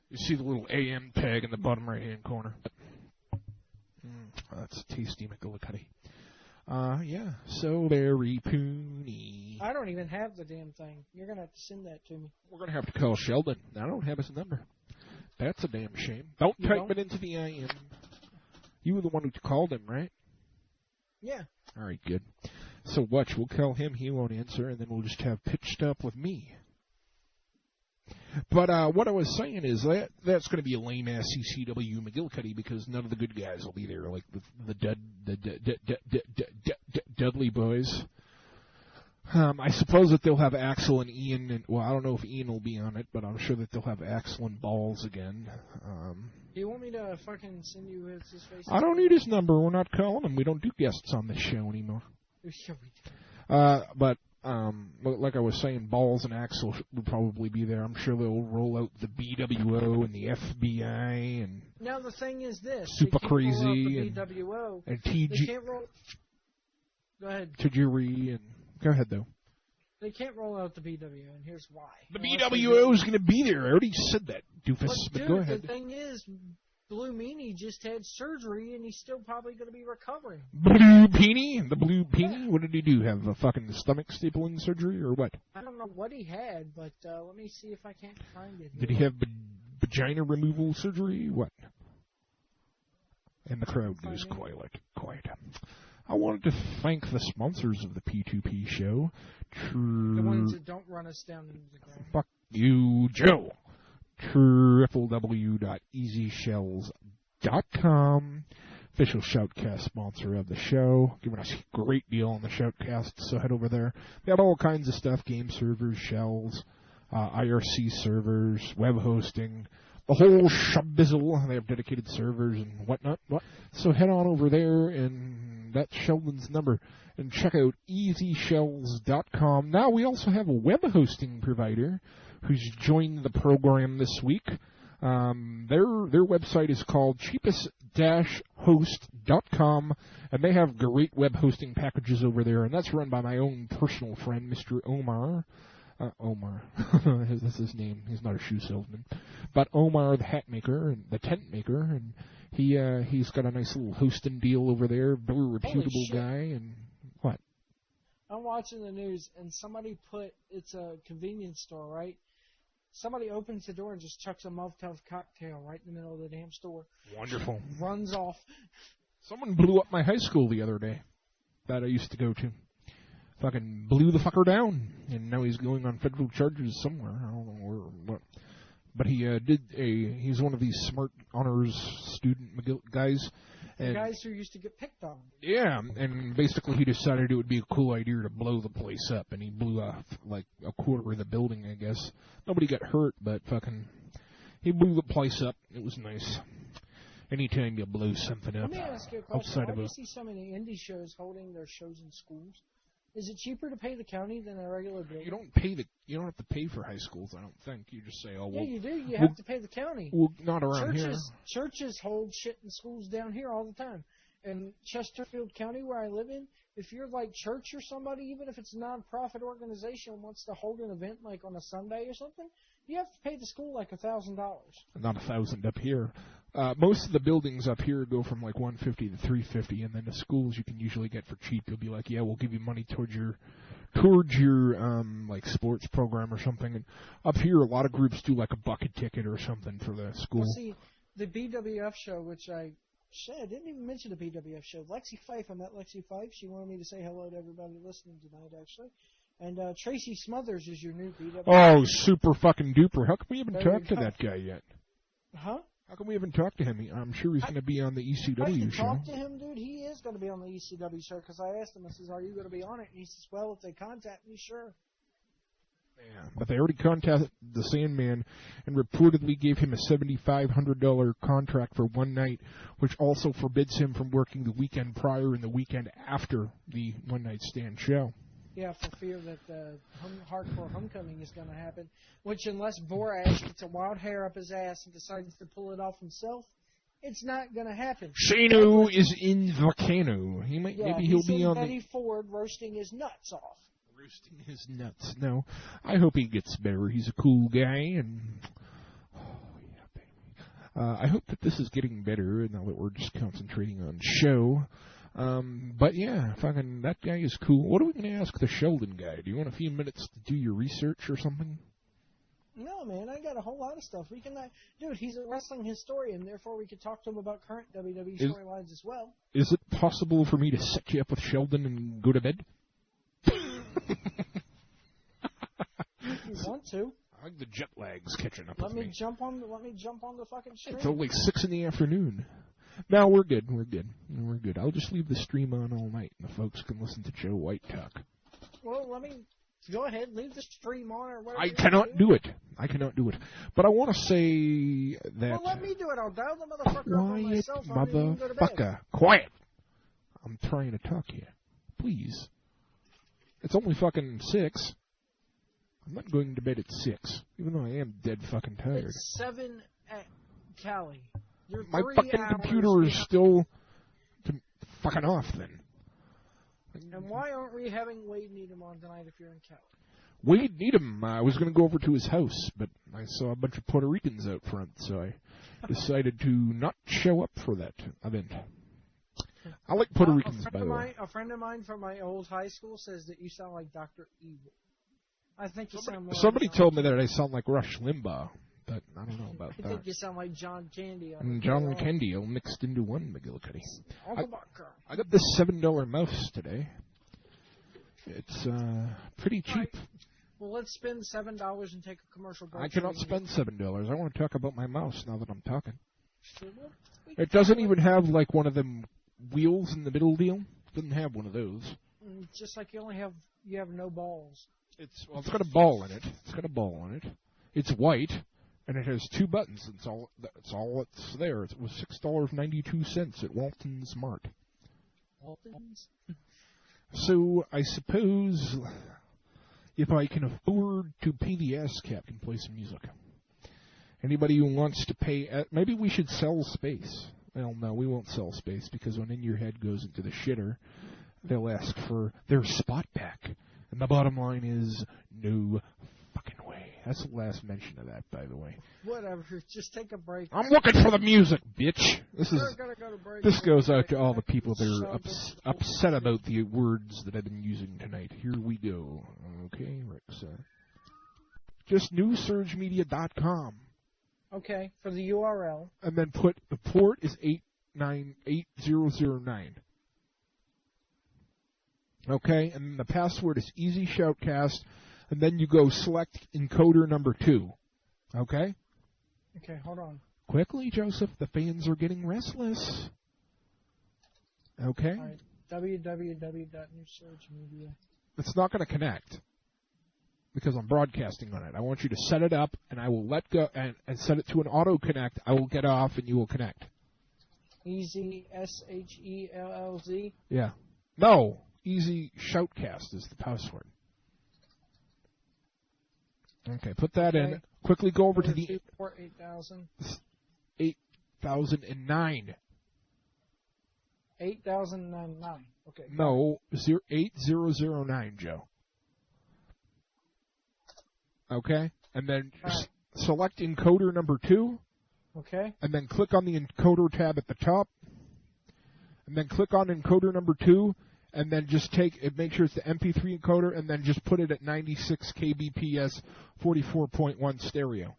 You see the little AM tag in the bottom right-hand corner. That's tasty, McGillicuddy. Yeah, so very poony. I don't even have the damn thing. You're going to have to send that to me. We're going to have to call Sheldon. I don't have his number. That's a damn shame. Don't type it into the IM. You were the one who called him, right? Yeah. All right, good. So watch, we'll call him, he won't answer, and then we'll just have pitched up with me. But what I was saying is that's going to be a lame-ass CCW McGillicuddy because none of the good guys will be there, like the Dudley boys. I suppose that they'll have Axel and Ian, and well, I don't know if Ian will be on it, but I'm sure that they'll have Axel and Balls again. Do you want me to fucking send you his face? I don't need his number. We're not calling him. We don't do guests on this show anymore. Sure we do. But like I was saying, Balls and Axel will probably be there. I'm sure they'll roll out the BWO and the FBI and. Now the thing is this: Super Crazy and BWO and TG. They can't roll. Go ahead. Tajiri and go ahead though. They can't roll out the BWO, and here's why. The BWO is going to be there. I already said that, doofus. But go ahead. The thing is, Blue Meanie just had surgery, and he's still probably going to be recovering. Blue Peony? The Blue Peony? What did he do? Have a fucking stomach stapling surgery, or what? I don't know what he had, but let me see if I can't find it here. Did he have vagina removal surgery? What? And the crowd goes quiet. I wanted to thank the sponsors of the P2P show. The ones that don't run us down into the ground. Fuck you, Joe. www.easyshells.com. official Shoutcast sponsor of the show, giving us a great deal on the Shoutcast, so head over there. They have all kinds of stuff, game servers, shells, IRC servers, web hosting, the whole shabizzle. They have dedicated servers and whatnot. So head on over there, and that's Sheldon's number, and check out easyshells.com. Now we also have a web hosting provider who's joined the program this week. Their website is called cheapest-host.com, and they have great web hosting packages over there, and that's run by my own personal friend, Mr. Omar. Omar. That's his name. He's not a shoe salesman. But Omar, the hat maker and the tent maker, and he's got a nice little hosting deal over there, very reputable guy, and what? I'm watching the news, and somebody put, it's a convenience store, right? Somebody opens the door and just chucks a Molotov cocktail right in the middle of the damn store. Wonderful. Runs off. Someone blew up my high school the other day that I used to go to. Fucking blew the fucker down, and now he's going on federal charges somewhere. I don't know where, what. But he's one of these smart honors student guys. The guys who used to get picked on. Yeah, and basically he decided it would be a cool idea to blow the place up, and he blew off like a quarter of the building, I guess. Nobody got hurt, but fucking he blew the place up. It was nice. Anytime you blow something up. Let me ask you a question. Why do you see so many indie shows holding their shows in schools? Is it cheaper to pay the county than a regular building? You don't have to pay for high schools, I don't think. You just say, oh, well. Yeah, you do. You have to pay the county. Well, not around here. Churches hold shit in schools down here all the time. In Chesterfield County, where I live in, if you're like church or somebody, even if it's a non-profit organization, wants to hold an event like on a Sunday or something, you have to pay the school like $1,000. Not $1,000 up here. Most of the buildings up here go from like $150 to $350, and then the schools you can usually get for cheap. You'll be like, yeah, we'll give you money towards your like sports program or something. And up here, a lot of groups do like a bucket ticket or something for the school. Well, see, the BWF show, which I didn't even mention the BWF show. Lexi Fife, I met Lexi Fife. She wanted me to say hello to everybody listening tonight, actually. And Tracy Smothers is your new BWF. Oh, super fucking duper. How come we haven't talked to that guy yet? Huh? How come we haven't talked to him? I'm sure he's going to be on the ECW I can show. talk to him, dude. He is going to be on the ECW show because I asked him, I says, are you going to be on it? And he says, well, if they contact me, sure. Yeah, but they already contacted the Sandman and reportedly gave him a $7,500 contract for one night, which also forbids him from working the weekend prior and the weekend after the one-night stand show. Yeah, for fear that the hardcore homecoming is going to happen, which unless Borash gets a wild hair up his ass and decides to pull it off himself, it's not going to happen. Shano is in Volcano. Maybe he'll be on Betty Ford roasting his nuts off. Roasting his nuts. No, I hope he gets better. He's a cool guy, and I hope that this is getting better now that we're just concentrating on show. But yeah, fucking that guy is cool. What are we going to ask the Sheldon guy? Do you want a few minutes to do your research or something? No, man, I got a whole lot of stuff. We can, dude, he's a wrestling historian, therefore we could talk to him about current WWE storylines as well. Is it possible for me to set you up with Sheldon and go to bed? If you want to. I think the jet lag's catching up Let with me jump on the fucking stream. It's only 6 in the afternoon. No, we're good. I'll just leave the stream on all night, and the folks can listen to Joe White talk. Well, go ahead, leave the stream on or whatever. I cannot do it. But I want to say that... Well, let me do it. I'll dial the motherfucker up on myself. Motherfucker. Quiet. I'm trying to talk here. Please. It's only fucking 6. I'm not going to bed at 6, even though I am dead fucking tired. It's 7 at Cali. You're My 3 fucking hours computer is still fucking off then. And why aren't we having Wade Needham on tonight if you're in Cali? Wade Needham, I was going to go over to his house, but I saw a bunch of Puerto Ricans out front, so I decided to not show up for that event. I like Puerto Ricans, by the way. A friend of mine from my old high school says that you sound like Dr. Evil. I think you sound more Somebody told me that I sound like Rush Limbaugh, but I don't know about that. I think you sound like John Candy. And John Candy all mixed into one, McGillicuddy. I got this $7 mouse today. It's pretty cheap. Right. Well, let's spend $7 and take a commercial break. I cannot spend $7. I want to talk about my mouse now that I'm talking. It doesn't even have like one of them wheels in the middle deal. It doesn't have one of those. Just like you have no balls. It's got a ball in it. It's white, and it has 2 buttons. That's all that's there. It was $6.92 at Walton's Mart. Walton's? So I suppose if I can afford to pay the ASCAP, can play some music. Anybody who wants to pay, maybe we should sell space. Well, no, we won't sell space because when In Your Head goes into the shitter, they'll ask for their spot back. And the bottom line is no fucking way. That's the last mention of that, by the way. Whatever, just take a break. I'm looking for the music, bitch. This goes out to all the people that are upset about the words that I've been using tonight. Here we go. Okay, Rick's. Just newsurgemedia.com. Okay, for the URL. And then put the port is 898009. Okay, and then the password is Easy Shoutcast, and then you go select encoder number 2. Okay? Okay, hold on. Quickly, Joseph, the fans are getting restless. Okay? All right, www.newsurgemedia. It's not going to connect because I'm broadcasting on it. I want you to set it up, and I will let go and set it to an auto connect. I will get off, and you will connect. Easy, SHELLZ? Yeah. No. Easy Shoutcast is the password. Okay, put that in. Quickly go over to the... 8000. 8009. 8009. Okay. No, 8009, Joe. Okay? And then select encoder number 2. Okay. And then click on the encoder tab at the top. And then click on encoder number 2. And then just make sure it's the MP3 encoder, and then just put it at 96 kbps, 44.1 stereo.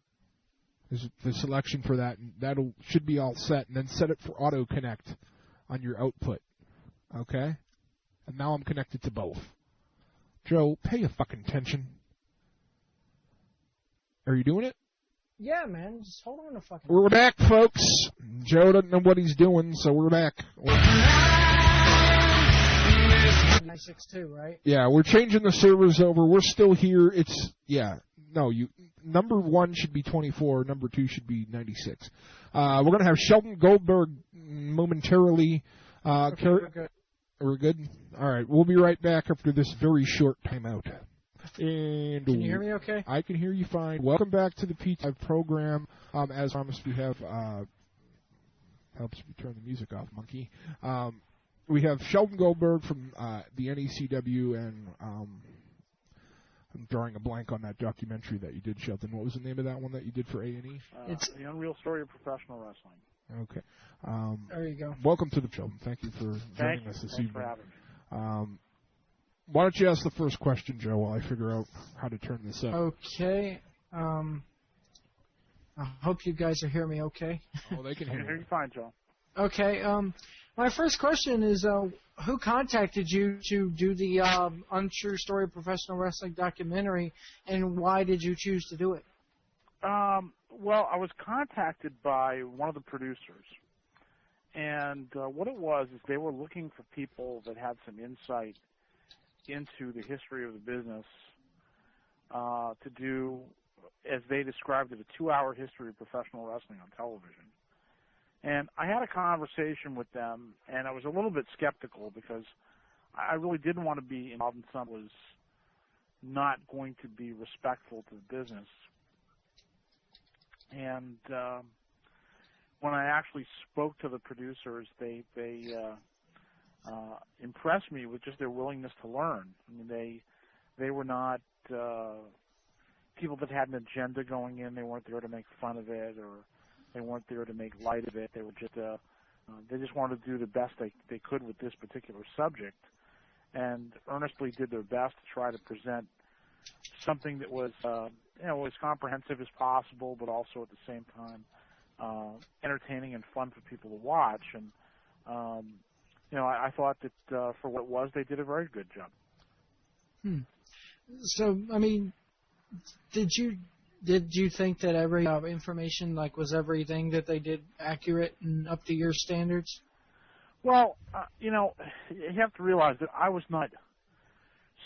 Is the selection for that, and should be all set. And then set it for auto connect on your output. Okay? And now I'm connected to both. Joe, pay a fucking attention. Are you doing it? Yeah, man. Just hold on a fucking. We're back, folks. Joe doesn't know what he's doing, so we're back. 962, right? Yeah, we're changing the servers over. We're still here. Number 1 should be 24. Number 2 should be 96. We're going to have Sheldon Goldberg momentarily. Okay, we're good. We're good? All right. We'll be right back after this very short timeout. And can you hear me okay? I can hear you fine. Welcome back to the P5 program. As promised, we have... helps me turn the music off, monkey. We have Sheldon Goldberg from the NECW, and I'm drawing a blank on that documentary that you did, Sheldon. What was the name of that one that you did for A&E? It's The Unreal Story of Professional Wrestling. Okay. There you go. Welcome to the Sheldon. Thank you for joining us this evening. Thanks for having me. Why don't you ask the first question, Joe, while I figure out how to turn this up? Okay. I hope you guys are hearing me okay. Oh, they can hear you fine, Joe. Okay. My first question is, who contacted you to do the Untrue Story of Professional Wrestling documentary, and why did you choose to do it? Well, I was contacted by one of the producers, and what it was is they were looking for people that had some insight into the history of the business to do, as they described it, a 2-hour history of professional wrestling on television. And I had a conversation with them, and I was a little bit skeptical because I really didn't want to be involved in something that was not going to be respectful to the business. And when I actually spoke to the producers, they impressed me with just their willingness to learn. I mean, they were not people that had an agenda going in. They weren't there to make fun of it, or they weren't there to make light of it. They were just they just wanted to do the best they could with this particular subject, and earnestly did their best to try to present something that was as comprehensive as possible, but also at the same time entertaining and fun for people to watch. And I thought that for what it was, they did a very good job. So, I mean, did you Did you think that every information, was everything that they did accurate and up to your standards? Well, you have to realize that I was not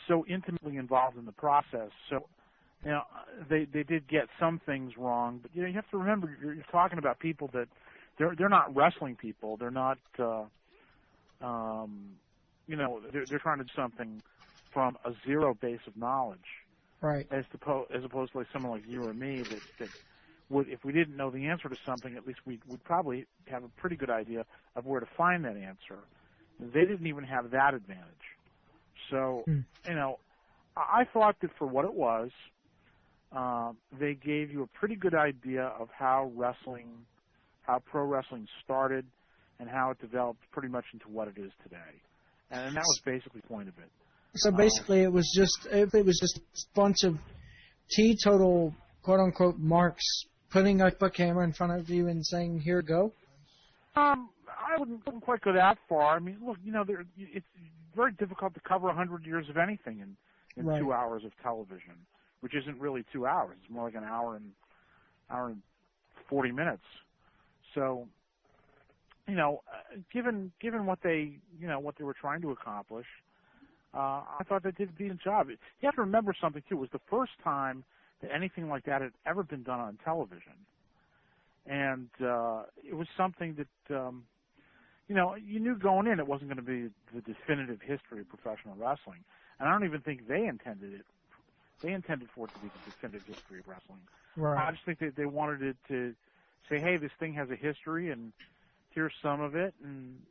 so intimately involved in the process. So, they did get some things wrong, but you have to remember you're talking about people that they're not wrestling people. They're not, they're trying to do something from a zero base of knowledge. Right. As opposed to someone like you or me that would, if we didn't know the answer to something, at least we'd probably have a pretty good idea of where to find that answer. They didn't even have that advantage. So, I thought that for what it was, they gave you a pretty good idea of how pro wrestling started and how it developed pretty much into what it is today. And that was basically the point of it. So basically, it was just a bunch of teetotal, quote unquote, marks putting a camera in front of you and saying, "Here, go." I wouldn't quite go that far. I mean, look, it's very difficult to cover 100 years of anything in Right. 2 hours of television, which isn't really 2 hours. It's more like an hour and 40 minutes. So, given what they were trying to accomplish. I thought they did a decent job. You have to remember something, too. It was the first time that anything like that had ever been done on television. And it was something that, you knew going in it wasn't going to be the definitive history of professional wrestling. And I don't even think they intended it. They intended for it to be the definitive history of wrestling. Right. I just think that they wanted it to say, hey, this thing has a history, and here's some of it, and,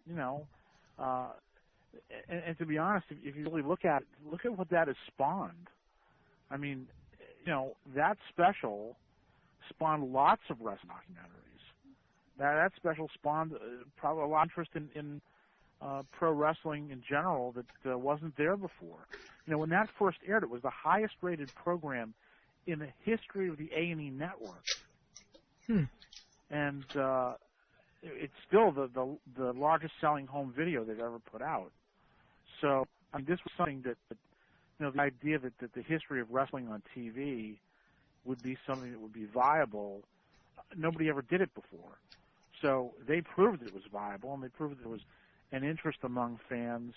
and to be honest, if you really look at what that has spawned. I mean, that special spawned lots of wrestling documentaries. That special spawned probably a lot of interest in pro wrestling in general that wasn't there before. When that first aired, it was the highest-rated program in the history of the A&E network. And it's still the largest-selling home video they've ever put out. So, I mean, this was something that the idea that the history of wrestling on TV would be something that would be viable, nobody ever did it before. So they proved it was viable, and they proved that there was an interest among fans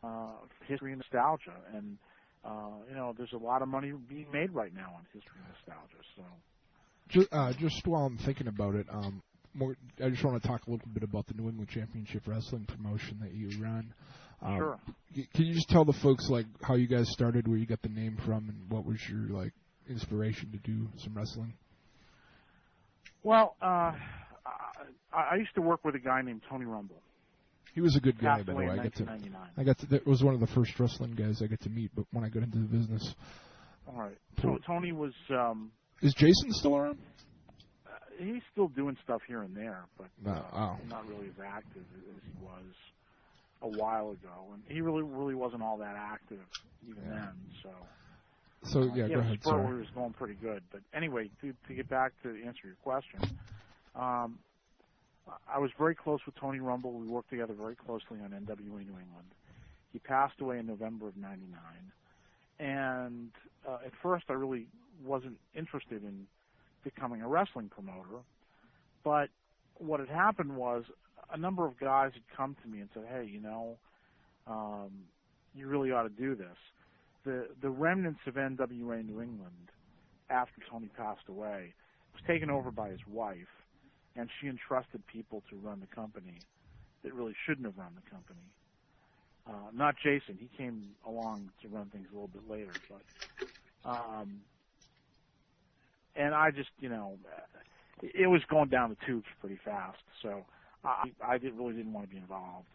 for history and nostalgia. And, there's a lot of money being made right now on history and nostalgia. So, just while I'm thinking about it, I just want to talk a little bit about the New England Championship Wrestling promotion that you run. Sure. Can you just tell the folks how you guys started, where you got the name from, and what was your inspiration to do some wrestling? Well, I used to work with a guy named Tony Rumble. He was a good guy, by the way. In 1999. That was one of the first wrestling guys I got to meet, but when I got into the business. All right. Tony was. Is Jason still around? He's still doing stuff here and there, but not really as active as he was a while ago, and he really wasn't all that active even then. So yeah, go ahead. Spurt was going pretty good, but anyway, to get back to answer your question, I was very close with Tony Rumble. We worked together very closely on NWA New England. He passed away in November of '99, and at first I really wasn't interested in becoming a wrestling promoter, but what had happened was a number of guys had come to me and said, hey, you really ought to do this. The remnants of NWA New England, after Tony passed away, was taken over by his wife, and she entrusted people to run the company that really shouldn't have run the company. Not Jason. He came along to run things a little bit later, but and I just, it was going down the tubes pretty fast, so I really didn't want to be involved.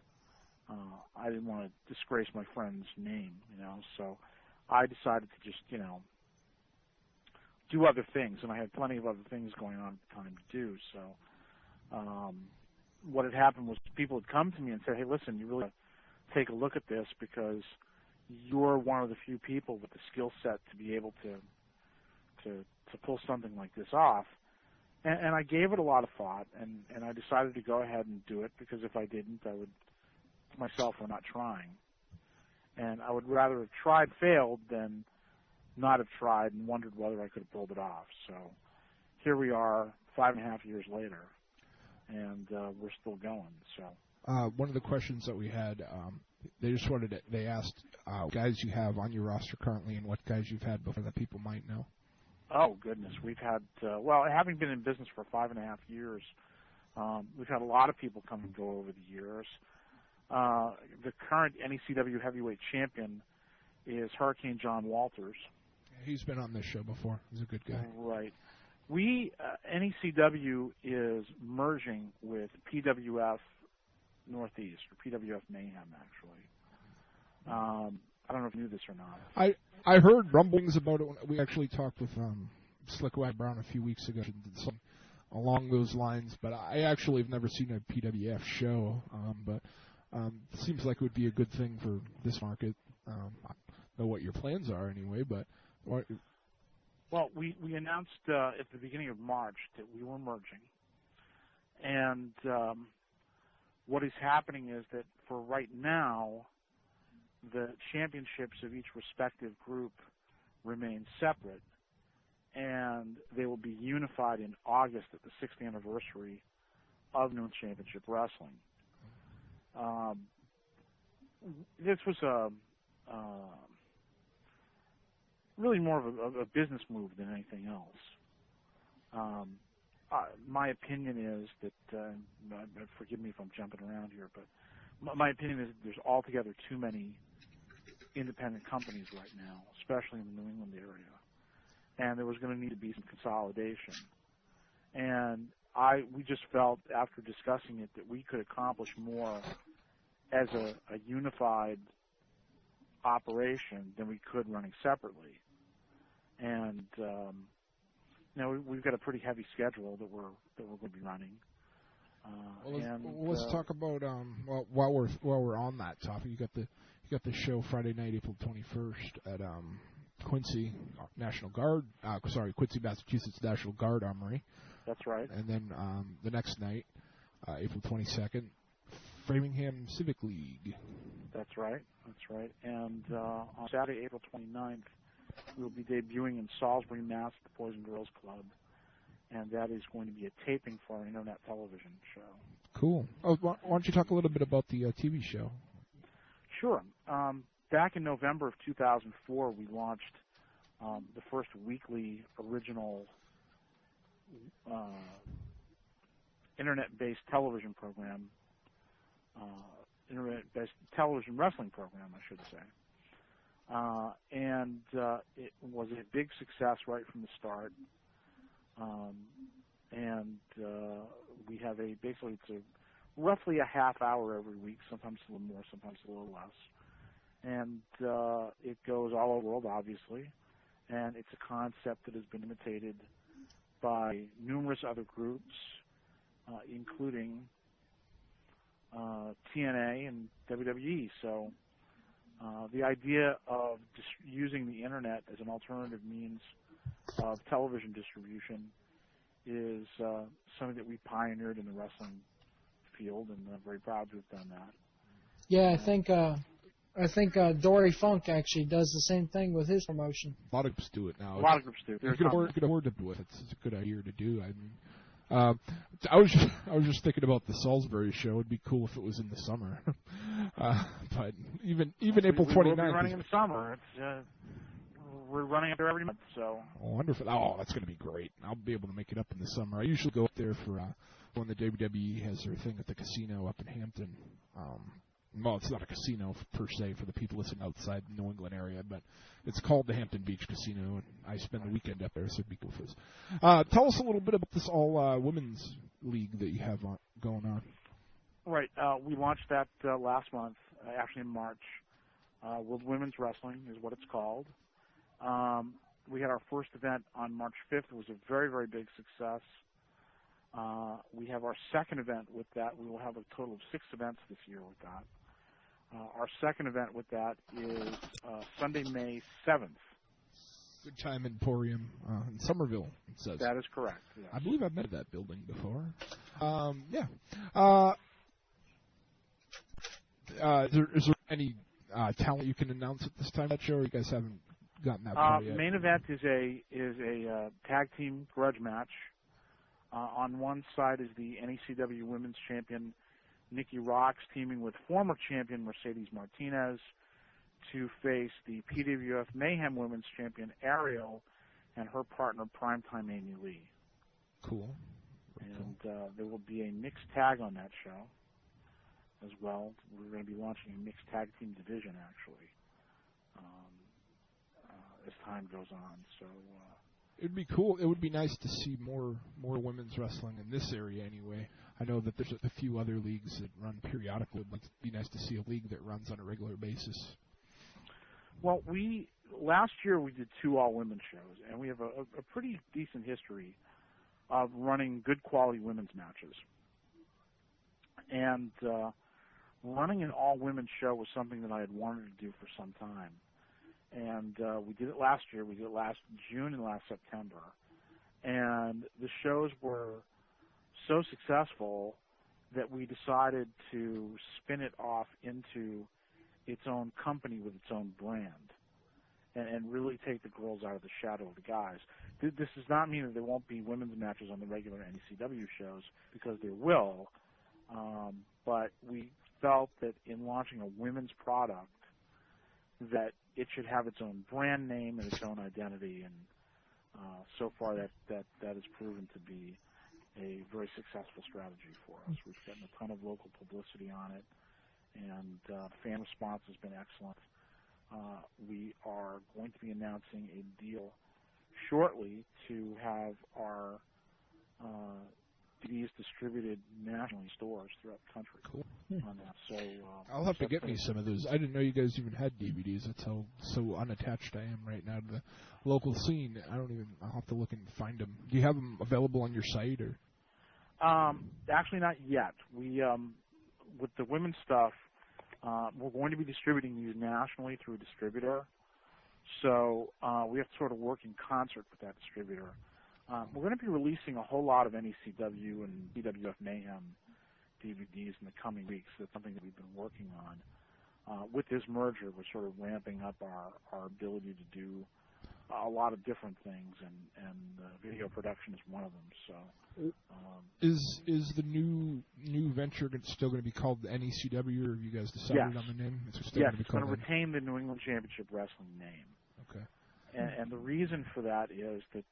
I didn't want to disgrace my friend's name, so I decided to just, do other things, and I had plenty of other things going on at the time to do, so what had happened was people had come to me and said, hey, listen, you really take a look at this because you're one of the few people with the skill set to be able to pull something like this off. And I gave it a lot of thought, and I decided to go ahead and do it because if I didn't, I would myself for not trying. And I would rather have tried, failed, than not have tried and wondered whether I could have pulled it off. So here we are 5.5 years later, and we're still going. So one of the questions that we had, they asked guys you have on your roster currently and what guys you've had before that people might know. Oh, goodness. We've had, having been in business for 5.5 years, we've had a lot of people come and go over the years. The current NECW heavyweight champion is Hurricane John Walters. He's been on this show before. He's a good guy. Right. NECW is merging with PWF Northeast, or PWF Mayhem, actually. I don't know if you knew this or not. I heard rumblings about it. We actually talked with Slickwack Brown a few weeks ago, did something along those lines, but I actually have never seen a PWF show, but it seems like it would be a good thing for this market. I don't know what your plans are anyway, but... Well, we announced at the beginning of March that we were merging, and what is happening is that for right now, the championships of each respective group remain separate, and they will be unified in August at the 6th anniversary of Noon Championship Wrestling. This was really more of a business move than anything else. My opinion is that, forgive me if I'm jumping around here, but my opinion is that there's altogether too many independent companies right now, especially in the New England area, and there was going to need to be some consolidation. And we just felt, after discussing it, that we could accomplish more as a unified operation than we could running separately. And we've got a pretty heavy schedule that we're going to be running. Let's talk about while we're on that topic, you got the show Friday night, April 21st at Quincy National Guard. Quincy, Massachusetts National Guard Armory. That's right. And then the next night, April 22nd, Framingham Civic League. That's right. That's right. And on Saturday, April 29th, we will be debuting in Salisbury, Mass. at the Poison Girls Club, and that is going to be a taping for our internet television show. Cool. Why don't you talk a little bit about the TV show? Sure. Back in November of 2004, we launched the first weekly original internet-based television program, internet-based television wrestling program, I should say. And it was a big success right from the start. We have basically it's roughly a half hour every week, sometimes a little more, sometimes a little less. And it goes all over the world, obviously. And it's a concept that has been imitated by numerous other groups, including TNA and WWE. So the idea of using the internet as an alternative means of television distribution is something that we pioneered in the wrestling field, and I'm very proud to have done that. Yeah, I think Dory Funk actually does the same thing with his promotion. A lot of groups do it now. A lot of groups do. You can afford to do it. It's a good idea to do. I mean, I was just thinking about the Salisbury show. It'd be cool if it was in the summer. But even April 29th. We'll be running in the summer. We're running up there every month. So. Oh, wonderful! Oh, that's going to be great. I'll be able to make it up in the summer. I usually go up there for when the WWE has their thing at the casino up in Hampton. Well, it's not a casino per se for the people listening outside the New England area, but it's called the Hampton Beach Casino, and I spend the weekend up there, so it'd be cool for us. Tell us a little bit about this all-women's league that you have going on. Right. We launched that last month, actually in March. World Women's Wrestling is what it's called. We had our first event on March 5th. It was a very, very big success. We have our second event with that. We will have a total of 6 events this year with that. Our second event with that is Sunday, May 7th. Good Time Emporium in Somerville, it says. That is correct. Yes. I believe I've met that building before. Yeah. Is there any talent you can announce at this time of that show, or you guys haven't gotten that far yet. Main event is a tag team grudge match. On one side is the NECW Women's Champion Nikki Rocks teaming with former champion Mercedes Martinez to face the PWF Mayhem Women's Champion Ariel and her partner Primetime Amy Lee. Cool. And there will be a mixed tag on that show as well. We're going to be launching a mixed tag team division, actually, as time goes on. So it'd be cool. It would be nice to see more women's wrestling in this area anyway. I know that there's a few other leagues that run periodically, but it'd be nice to see a league that runs on a regular basis. Well, last year we did 2 all-women shows, and we have a pretty decent history of running good quality women's matches. And running an all-women show was something that I had wanted to do for some time. And we did it last year. We did it last June and last September. And the shows were so successful that we decided to spin it off into its own company with its own brand and really take the girls out of the shadow of the guys. This does not mean that there won't be women's matches on the regular NECW shows, because there will. But we felt that in launching a women's product, that it should have its own brand name and its own identity, and so far that has proven to be a very successful strategy for us. We've gotten a ton of local publicity on it, and fan response has been excellent. We are going to be announcing a deal shortly to have our DVDs distributed nationally in stores throughout the country. Cool. On that. So I'll have to get me some of those. I didn't know you guys even had DVDs. That's how so unattached I am right now to the local scene. I'll have to look and find them. Do you have them available on your site, or? Actually, not yet. We with the women's stuff, we're going to be distributing these nationally through a distributor. So we have to sort of work in concert with that distributor. We're going to be releasing a whole lot of NECW and PWF Mayhem DVDs in the coming weeks. That's something that we've been working on. With this merger, we're sort of ramping up our ability to do a lot of different things, and video production is one of them. So, is the new venture still going to be called the NECW, or have you guys decided on the name? It's still it's going to retain the New England Championship Wrestling name. Okay. And the reason for that is that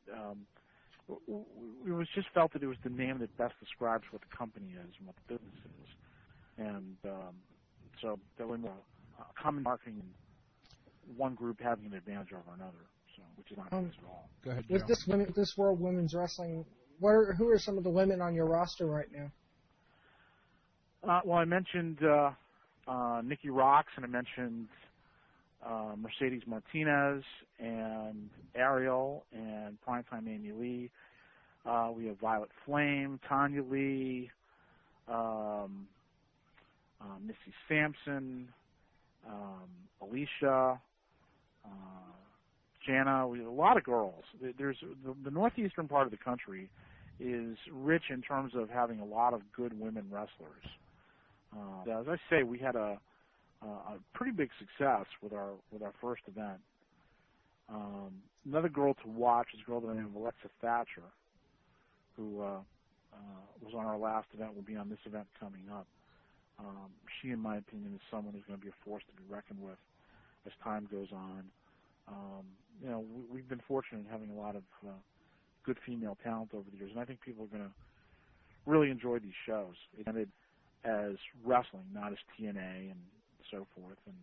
it was just felt that it was the name that best describes what the company is and what the business is. And so there was a common marketing, one group having an advantage over another, so which is not the case at all. Go ahead, with this World Women's Wrestling, who are some of the women on your roster right now? Well, I mentioned Nikki Rocks, and I mentioned Mercedes Martinez and Ariel and Primetime Amy Lee. We have Violet Flame, Tanya Lee, Missy Sampson, Alicia, Jana. We have a lot of girls. There's the northeastern part of the country is rich in terms of having a lot of good women wrestlers. As I say, we had a pretty big success with our first event. Another girl to watch is a girl by the name of Alexa Thatcher, who was on our last event, will be on this event coming up. She, in my opinion, is someone who's going to be a force to be reckoned with as time goes on. We've been fortunate in having a lot of good female talent over the years, and I think people are going to really enjoy these shows. It's ended as wrestling, not as TNA and so forth, and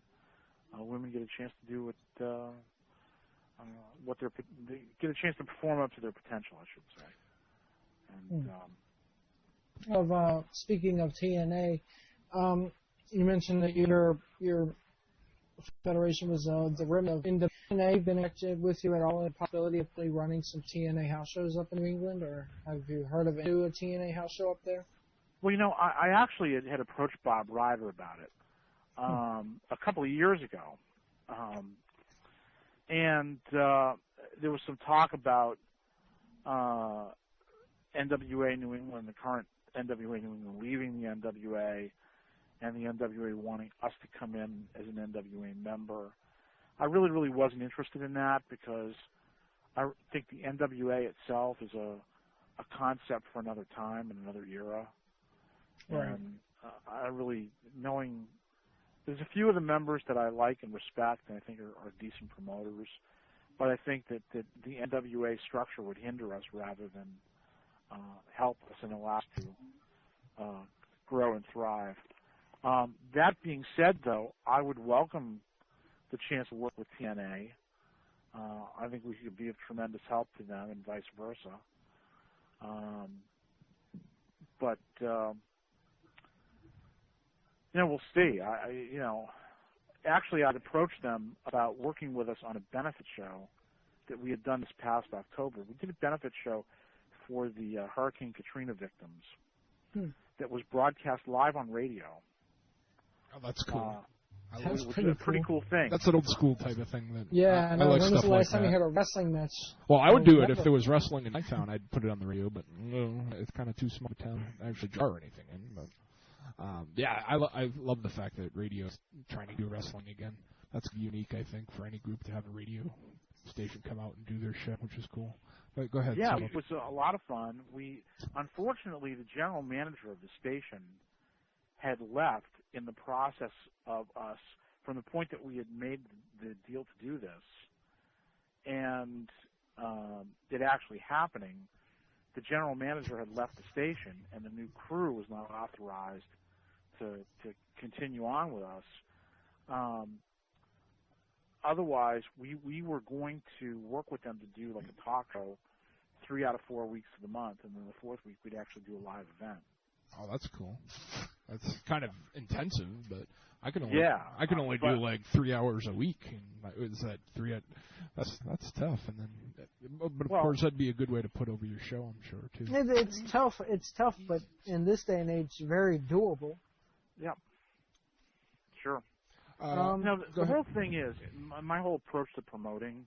women get a chance to do they get a chance to perform up to their potential, I should say. And speaking of TNA, you mentioned that your federation was the rim of TNA. Been active with you at all in the possibility of running some TNA house shows up in New England, or have you heard of a TNA house show up there? Well, I actually had approached Bob Ryder about it a couple of years ago, and there was some talk about NWA New England, the current NWA New England, leaving the NWA, and the NWA wanting us to come in as an NWA member. I really, really wasn't interested in that because I think the NWA itself is a concept for another time and another era. Right. And I really, there's a few of the members that I like and respect and I think are decent promoters, but I think that the NWA structure would hinder us rather than help us and allow us to grow and thrive. That being said, though, I would welcome the chance to work with TNA. I think we could be of tremendous help to them and vice versa. But we'll see. Actually, I'd approached them about working with us on a benefit show that we had done this past October. We did a benefit show for the Hurricane Katrina victims that was broadcast live on radio. Oh, that's cool. That's a pretty cool thing. That's an old school type of thing. That yeah, I like when was the last time that. you had a wrestling match? Well, I would do it if there was wrestling in my town. I'd put it on the radio, but no, it's kind of too small a town to actually jar anything in. But I love the fact that radio's trying to do wrestling again. That's unique, I think, for any group to have a radio station come out and do their shit, which is cool. But go ahead. Yeah, it was a lot of fun. Unfortunately, the general manager of the station had left in the process of us from the point that we had made the deal to do this and it actually happening. The general manager had left the station and the new crew was not authorized to continue on with us. Otherwise, we were going to work with them to do like a talk show 3 out of 4 weeks of the month, and then the fourth week we'd actually do a live event. Oh, that's cool. That's kind of intensive, but I can only do like 3 hours a week. And is that that's tough. And then, but of course, that'd be a good way to put over your show, I'm sure too. It's tough. It's tough, but in this day and age, very doable. Yep. Sure. Now, the whole thing is, my whole approach to promoting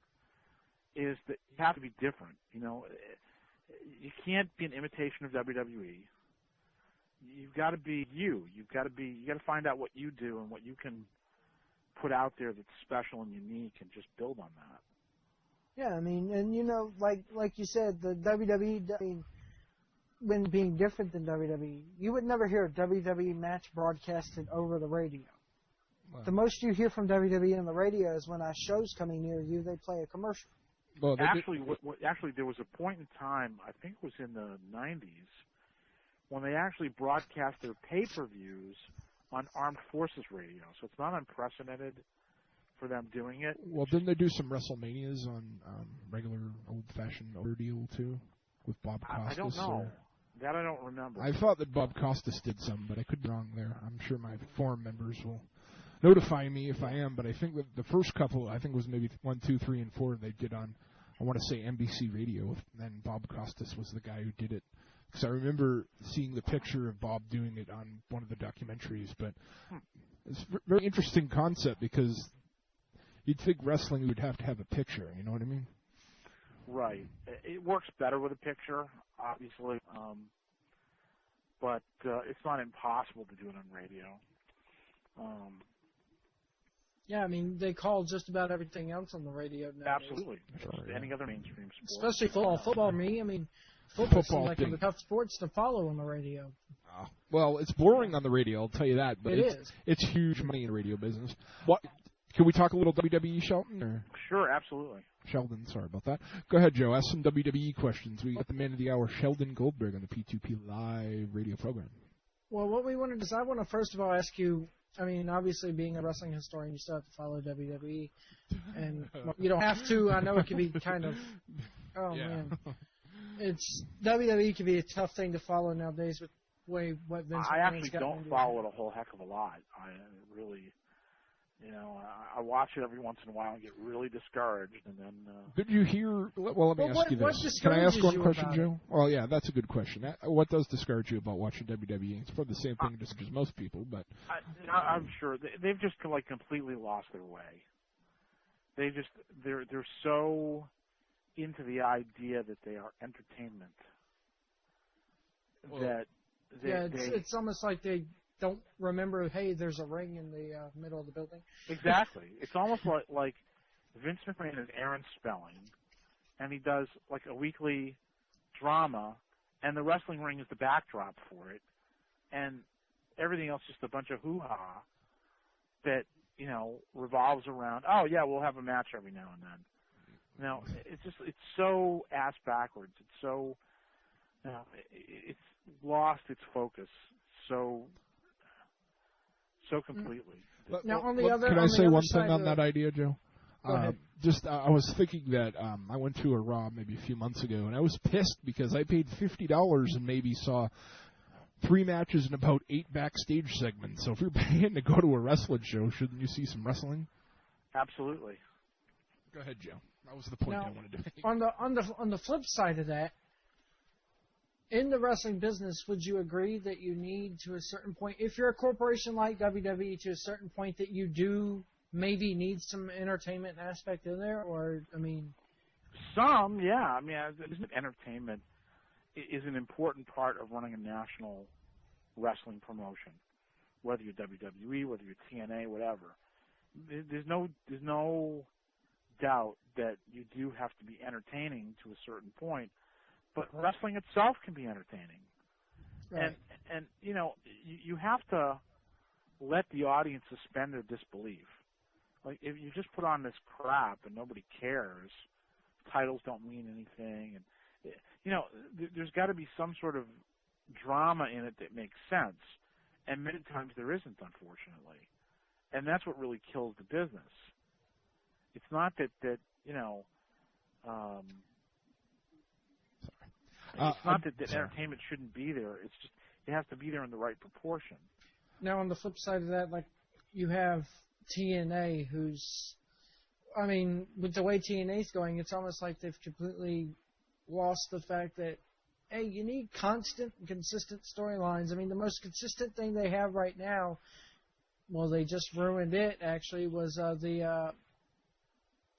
is that you have to be different. You can't be an imitation of WWE. You've got to be you. You got to find out what you do and what you can put out there that's special and unique, and just build on that. Yeah, I mean, and like you said, the WWE, when being different than WWE, you would never hear a WWE match broadcasted over the radio. Wow. The most you hear from WWE on the radio is when our show's coming near you, they play a commercial. Well, actually, there was a point in time, I think it was in the 90s, when they actually broadcast their pay-per-views on Armed Forces radio. So it's not unprecedented for them doing it. Well, didn't they do some WrestleManias on regular old-fashioned older deal, too, with Bob Costas? I don't know. That I don't remember. I thought that Bob Costas did some, but I could be wrong there. I'm sure my forum members will notify me if I am, but I think that the first couple, I think it was maybe 1, 2, 3, and 4, they did on, I want to say NBC Radio, and Bob Costas was the guy who did it. Because I remember seeing the picture of Bob doing it on one of the documentaries, but it's a very interesting concept because you'd think wrestling would have to have a picture, you know what I mean? Right. It works better with a picture, obviously, but it's not impossible to do it on radio. Yeah, I mean, they call just about everything else on the radio now. Absolutely. Any other mainstream sport. Especially football. Football, football seems like one of the tough sports to follow on the radio. Well, it's boring on the radio, I'll tell you that, but it's huge money in the radio business. What? Can we talk a little WWE, Sheldon? Or? Sure, absolutely. Sheldon, sorry about that. Go ahead, Joe. Ask some WWE questions. We got the man of the hour, Sheldon Goldberg, on the P2P live radio program. Well, what we wanted is I want to first of all ask you, I mean, obviously being a wrestling historian, you still have to follow WWE. And you don't have to. I know it can be kind of, man. WWE can be a tough thing to follow nowadays with what Vince McMahon's got. I actually don't follow it a whole heck of a lot. I really, I watch it every once in a while and get really discouraged, and then. Did you hear? Well, let me ask you this. Can I ask one question, Joe? Well, yeah, that's a good question. What does discourage you about watching WWE? It's probably the same thing as most people, but. I'm sure they've just completely lost their way. They're so into the idea that they are entertainment. It's almost like they don't remember, hey, there's a ring in the middle of the building. Exactly. It's almost like Vince McMahon is Aaron Spelling, and he does like a weekly drama, and the wrestling ring is the backdrop for it, and everything else just a bunch of hoo-ha that, you know, revolves around, oh, yeah, we'll have a match every now and then. No, it's so ass backwards. It's so, you know, it's lost its focus so completely. Now, on the other, can on I the say other one side thing on that idea, Joe? Go ahead. I was thinking that I went to a Raw maybe a few months ago, and I was pissed because I paid $50 and maybe saw 3 matches and about 8 backstage segments. So if you're paying to go to a wrestling show, shouldn't you see some wrestling? Absolutely. Go ahead, Joe. That was the point now, I wanted to make. On the flip side of that, in the wrestling business, would you agree that you need to a certain point, if you're a corporation like WWE, to a certain point that you do maybe need some entertainment aspect in there, or I mean, some, yeah. I mean, entertainment is an important part of running a national wrestling promotion, whether you're WWE, whether you're TNA, whatever. There's no doubt that you do have to be entertaining to a certain point, but wrestling itself can be entertaining. Right. And you know, you have to let the audience suspend their disbelief. Like, if you just put on this crap and nobody cares, titles don't mean anything, and you know, there's got to be some sort of drama in it that makes sense, and many times there isn't, unfortunately, and that's what really kills the business. It's not that you know, it's not that entertainment shouldn't be there. It's just it has to be there in the right proportion. Now, on the flip side of that, like, you have TNA, who's, I mean, with the way TNA's going, it's almost like they've completely lost the fact that, hey, you need constant and consistent storylines. I mean, the most consistent thing they have right now, well, they just ruined it, actually, was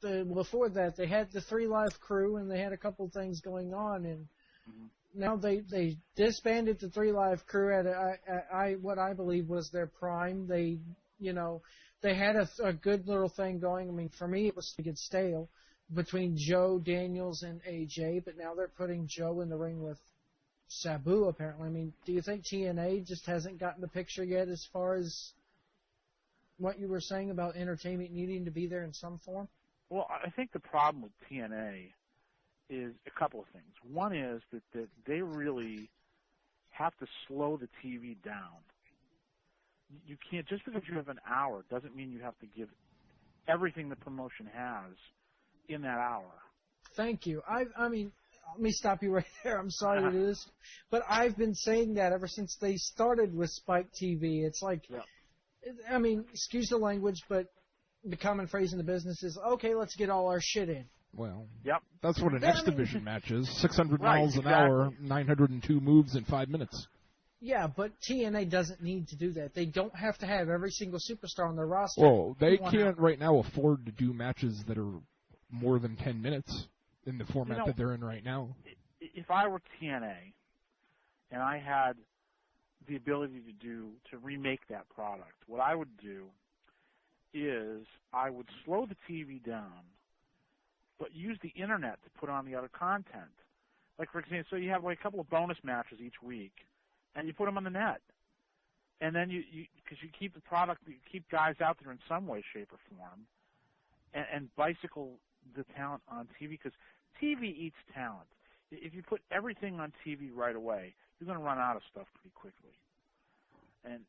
before that, they had the 3 Live Crew, and they had a couple things going on, and now they disbanded the 3 Live Crew at what I believe was their prime. They, you know, they had a good little thing going. I mean, for me, it was to get stale between Joe, Daniels, and AJ, but now they're putting Joe in the ring with Sabu, apparently. I mean, do you think TNA just hasn't gotten the picture yet as far as what you were saying about entertainment needing to be there in some form? Well, I think the problem with TNA is a couple of things. One is that they really have to slow the TV down. You can't, just because you have an hour doesn't mean you have to give everything the promotion has in that hour. Thank you. I mean, let me stop you right there. I'm sorry to do this, but I've been saying that ever since they started with Spike TV. It's like, I mean, excuse the language, but the common phrase in the business is, okay, let's get all our shit in. Well, yep. That's what an X Division match is. 600 miles an hour, 902 moves in 5 minutes. Yeah, but TNA doesn't need to do that. They don't have to have every single superstar on their roster. Well, they can't right now afford to do matches that are more than 10 minutes in the format that they're in right now. If I were TNA and I had the ability to remake that product, what I would do is I would slow the TV down, but use the internet to put on the other content. Like, for example, so you have like a couple of bonus matches each week, and you put them on the net. And then because you keep the product, you keep guys out there in some way, shape, or form, and bicycle the talent on TV, because TV eats talent. If you put everything on TV right away, you're going to run out of stuff pretty quickly. And,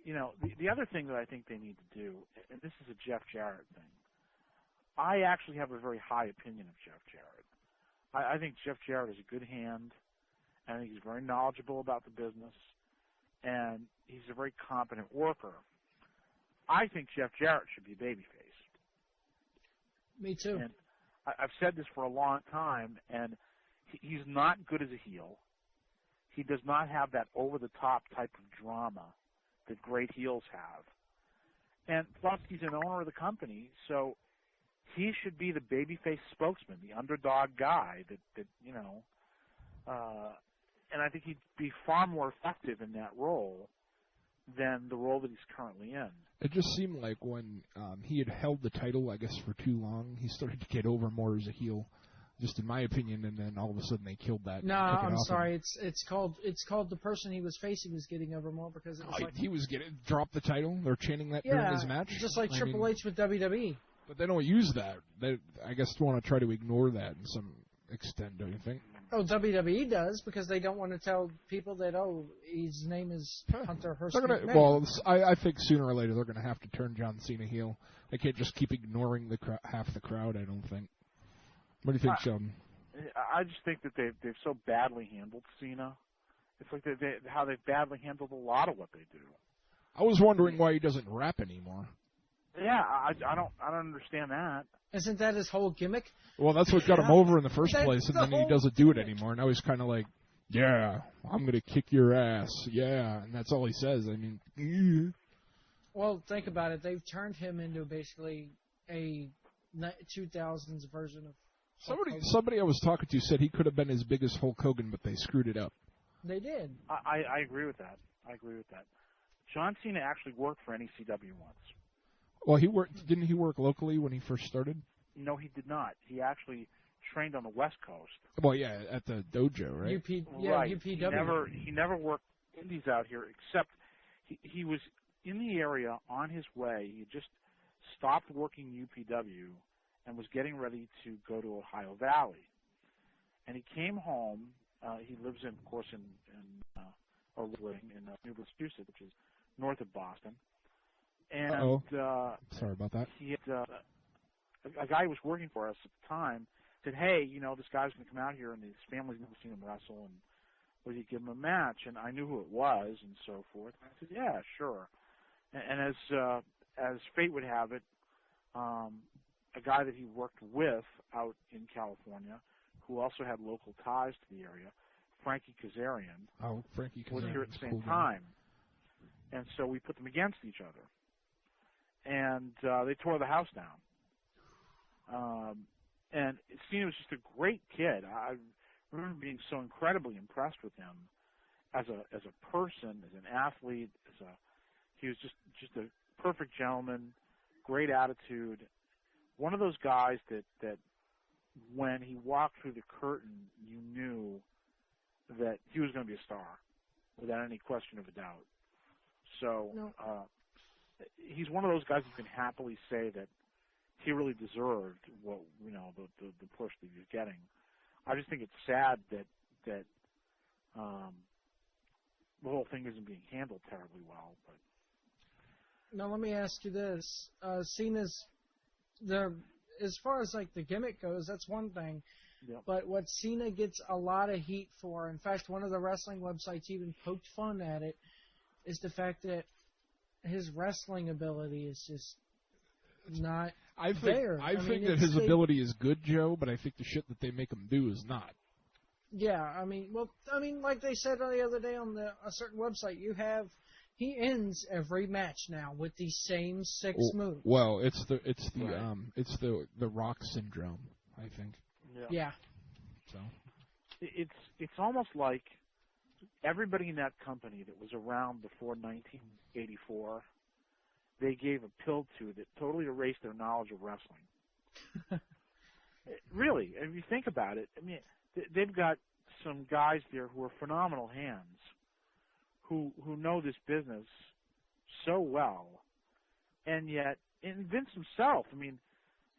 you know, the other thing that I think they need to do, and this is a Jeff Jarrett thing, I actually have a very high opinion of Jeff Jarrett. I think Jeff Jarrett is a good hand, and I think he's very knowledgeable about the business, and he's a very competent worker. I think Jeff Jarrett should be babyface. Me too. And I've said this for a long time, and he's not good as a heel. He does not have that over-the-top type of drama that great heels have. And plus, he's an owner of the company, so he should be the babyface spokesman, the underdog guy that you know, and I think he'd be far more effective in that role than the role that he's currently in. It just seemed like when he had held the title, I guess, for too long, he started to get over more as a heel, just in my opinion, and then all of a sudden they killed that. No, I'm sorry. It's called the person he was facing was getting over more because it was like he was getting dropped the title. They're chanting that during his match, just like Triple H with WWE. But they don't use that. They, I guess, want to try to ignore that in some extent. Don't you think? Oh, WWE does because they don't want to tell people that his name is Hunter Hearst. Well, I think sooner or later they're going to have to turn John Cena heel. They can't just keep ignoring half the crowd. I don't think. What do you think, Sheldon? I just think that they've so badly handled Cena. It's like how they've badly handled a lot of what they do. I was wondering why he doesn't rap anymore. Yeah, I don't understand that. Isn't that his whole gimmick? Well, that's what got him over in the first place, and then he doesn't do it anymore. Now he's kind of like, yeah, I'm going to kick your ass, yeah, and that's all he says. I mean, Well, think about it. They've turned him into basically a 2000s version of Hulk Hogan. Somebody I was talking to said he could have been as big as Hulk Hogan, but they screwed it up. They did. I agree with that. John Cena actually worked for NECW once. Well, didn't he work locally when he first started? No, he did not. He actually trained on the West Coast. Well, yeah, at the dojo, right? Right. UPW. He never worked indies out here, except he was in the area on his way. He just stopped working UPW and was getting ready to go to Ohio Valley. And he came home. He lives in, of course, in New Massachusetts, which is north of Boston. And sorry about that. He had, a guy who was working for us at the time said, "Hey, this guy's going to come out here, and his family's never seen him wrestle, and would you give him a match?" And I knew who it was, and so forth. And I said, "Yeah, sure." And as fate would have it, a guy that he worked with out in California, who also had local ties to the area, Frankie Kazarian, was here at the same time. And so we put them against each other. And they tore the house down. And Cena was just a great kid. I remember being so incredibly impressed with him as a person, as an athlete. He was just a perfect gentleman, great attitude. One of those guys that when he walked through the curtain, you knew that he was going to be a star, without any question of a doubt. So he's one of those guys who can happily say that he really deserved what the push that he's getting. I just think it's sad that the whole thing isn't being handled terribly well. But now let me ask you this: Cena's as far as like the gimmick goes, that's one thing. Yep. But what Cena gets a lot of heat for, in fact, one of the wrestling websites even poked fun at it, is the fact that his wrestling ability is just not there. I think that his ability is good, Joe, but I think the shit that they make him do is not. Yeah, like they said the other day on a certain website, he ends every match now with the same 6 moves. Well, it's the Rock syndrome, I think. Yeah. So it's almost like everybody in that company that was around before 1984, they gave a pill to that totally erased their knowledge of wrestling. Really, if you think about it, I mean, they've got some guys there who are phenomenal hands, who know this business so well, and yet, and Vince himself, I mean,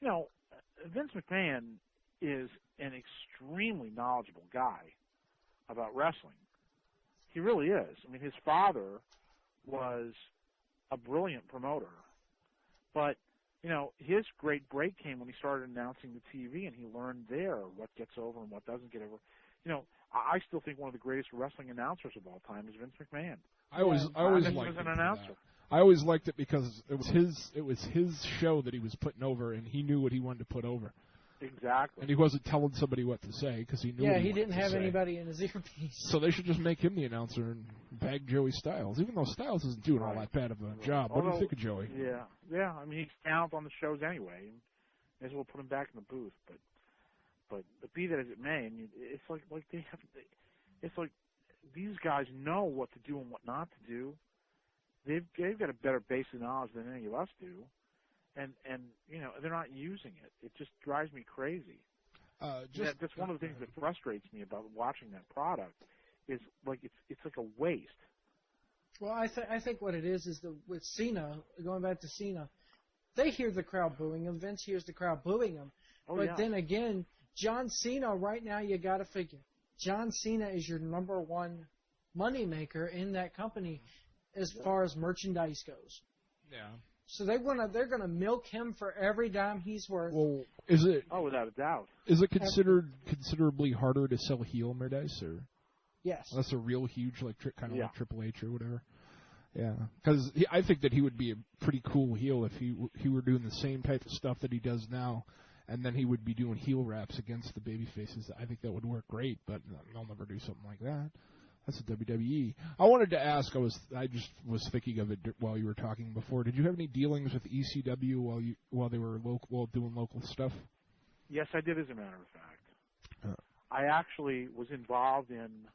Vince McMahon is an extremely knowledgeable guy about wrestling. He really is. I mean, his father was a brilliant promoter, but his great break came when he started announcing the TV, and he learned there what gets over and what doesn't get over. I still think one of the greatest wrestling announcers of all time is Vince McMahon. I always liked an announcer. I always liked it because it was his show that he was putting over, and he knew what he wanted to put over. Exactly. And he wasn't telling somebody what to say because he knew. Yeah, what he didn't have say. anybody in his earpiece. So they should just make him the announcer and bag Joey Styles, even though Styles isn't doing all that bad of a job. What do you think of Joey? Yeah. I mean, he's talent on the shows anyway. And may as well put him back in the booth. But be that as it may, I mean, it's like these guys know what to do and what not to do, they've got a better base of knowledge than any of us do, and they're not using it. It just drives me crazy. That's one of the things that frustrates me about watching that product is like it's like a waste. Well, I think what it is with Cena, going back to Cena, they hear the crowd booing him. Vince hears the crowd booing him. Then again, John Cena right now, you got to figure, John Cena is your number one moneymaker in that company as far as merchandise goes. Yeah. So they're gonna milk him for every dime he's worth. Well, is it? Oh, without a doubt. Is it considered considerably harder to sell heel merchandise, or? Yes. That's a real huge, like like Triple H or whatever. Yeah, because I think that he would be a pretty cool heel if he were doing the same type of stuff that he does now, and then he would be doing heel raps against the baby faces. I think that would work great, but they'll never do something like that. That's a WWE. I wanted to ask. I just was thinking of it while you were talking before. Did you have any dealings with ECW while they were doing local stuff? Yes, I did. As a matter of fact, I actually was involved in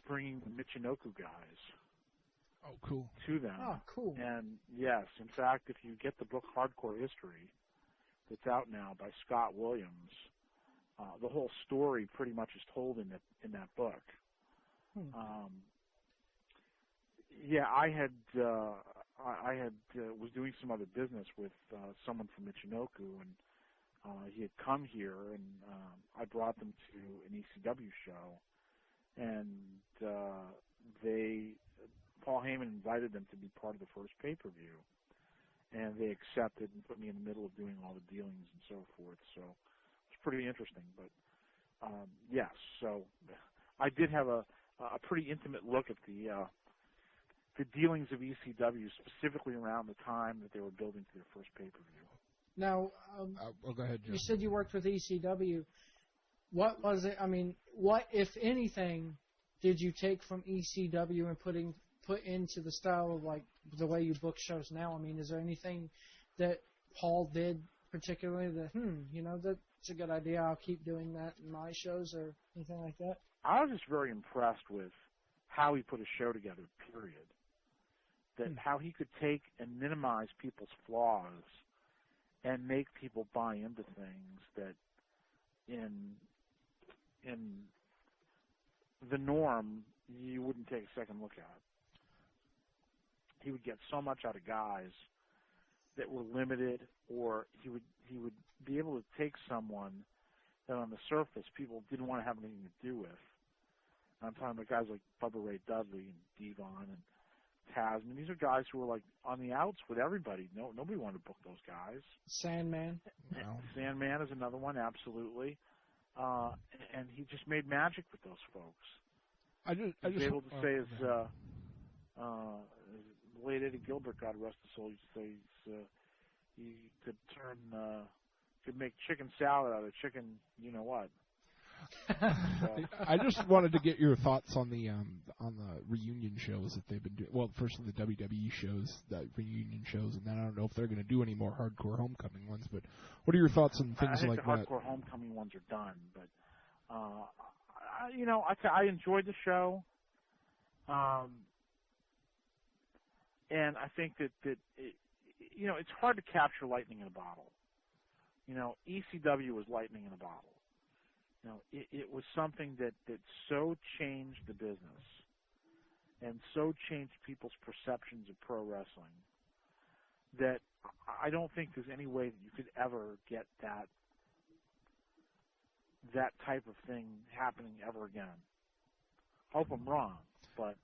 bringing the Michinoku guys. Oh, cool. To them. Oh, cool. And yes, in fact, if you get the book Hardcore History that's out now by Scott Williams, the whole story pretty much is told in that book. I was doing some other business with someone from Michinoku, and he had come here, and I brought them to an ECW show, and Paul Heyman invited them to be part of the first pay-per-view, and they accepted and put me in the middle of doing all the dealings and so forth. So it was pretty interesting. But yes, so I did have a pretty intimate look at the dealings of ECW, specifically around the time that they were building to their first pay-per-view. Now, go ahead, Joe. You said you worked with ECW. What was it? I mean, what, if anything, did you take from ECW and put into the style of like the way you book shows now? I mean, is there anything that Paul did particularly that that's a good idea, I'll keep doing that in my shows, or anything like that? I was just very impressed with how he put a show together, period. That how he could take and minimize people's flaws and make people buy into things that in the norm you wouldn't take a second look at. He would get so much out of guys that were limited, or he would be able to take someone that on the surface people didn't want to have anything to do with. And I'm talking about guys like Bubba Ray Dudley and Devon and Taz. I mean, these are guys who were like on the outs with everybody. Nobody wanted to book those guys. Sandman. No. Sandman is another one, absolutely. And he just made magic with those folks. I was able to say, as late Eddie Gilbert, God rest his soul, used to say he could make chicken salad out of chicken, you know what. I just wanted to get your thoughts on the reunion shows that they've been doing. Well, first of the WWE shows, the reunion shows, and then I don't know if they're going to do any more hardcore homecoming ones. But what are your thoughts on things like that? I think the hardcore homecoming ones are done, but I enjoyed the show, and I think that it's hard to capture lightning in a bottle. ECW was lightning in a bottle. It was something that so changed the business and so changed people's perceptions of pro wrestling that I don't think there's any way that you could ever get that type of thing happening ever again. Hope I'm wrong, but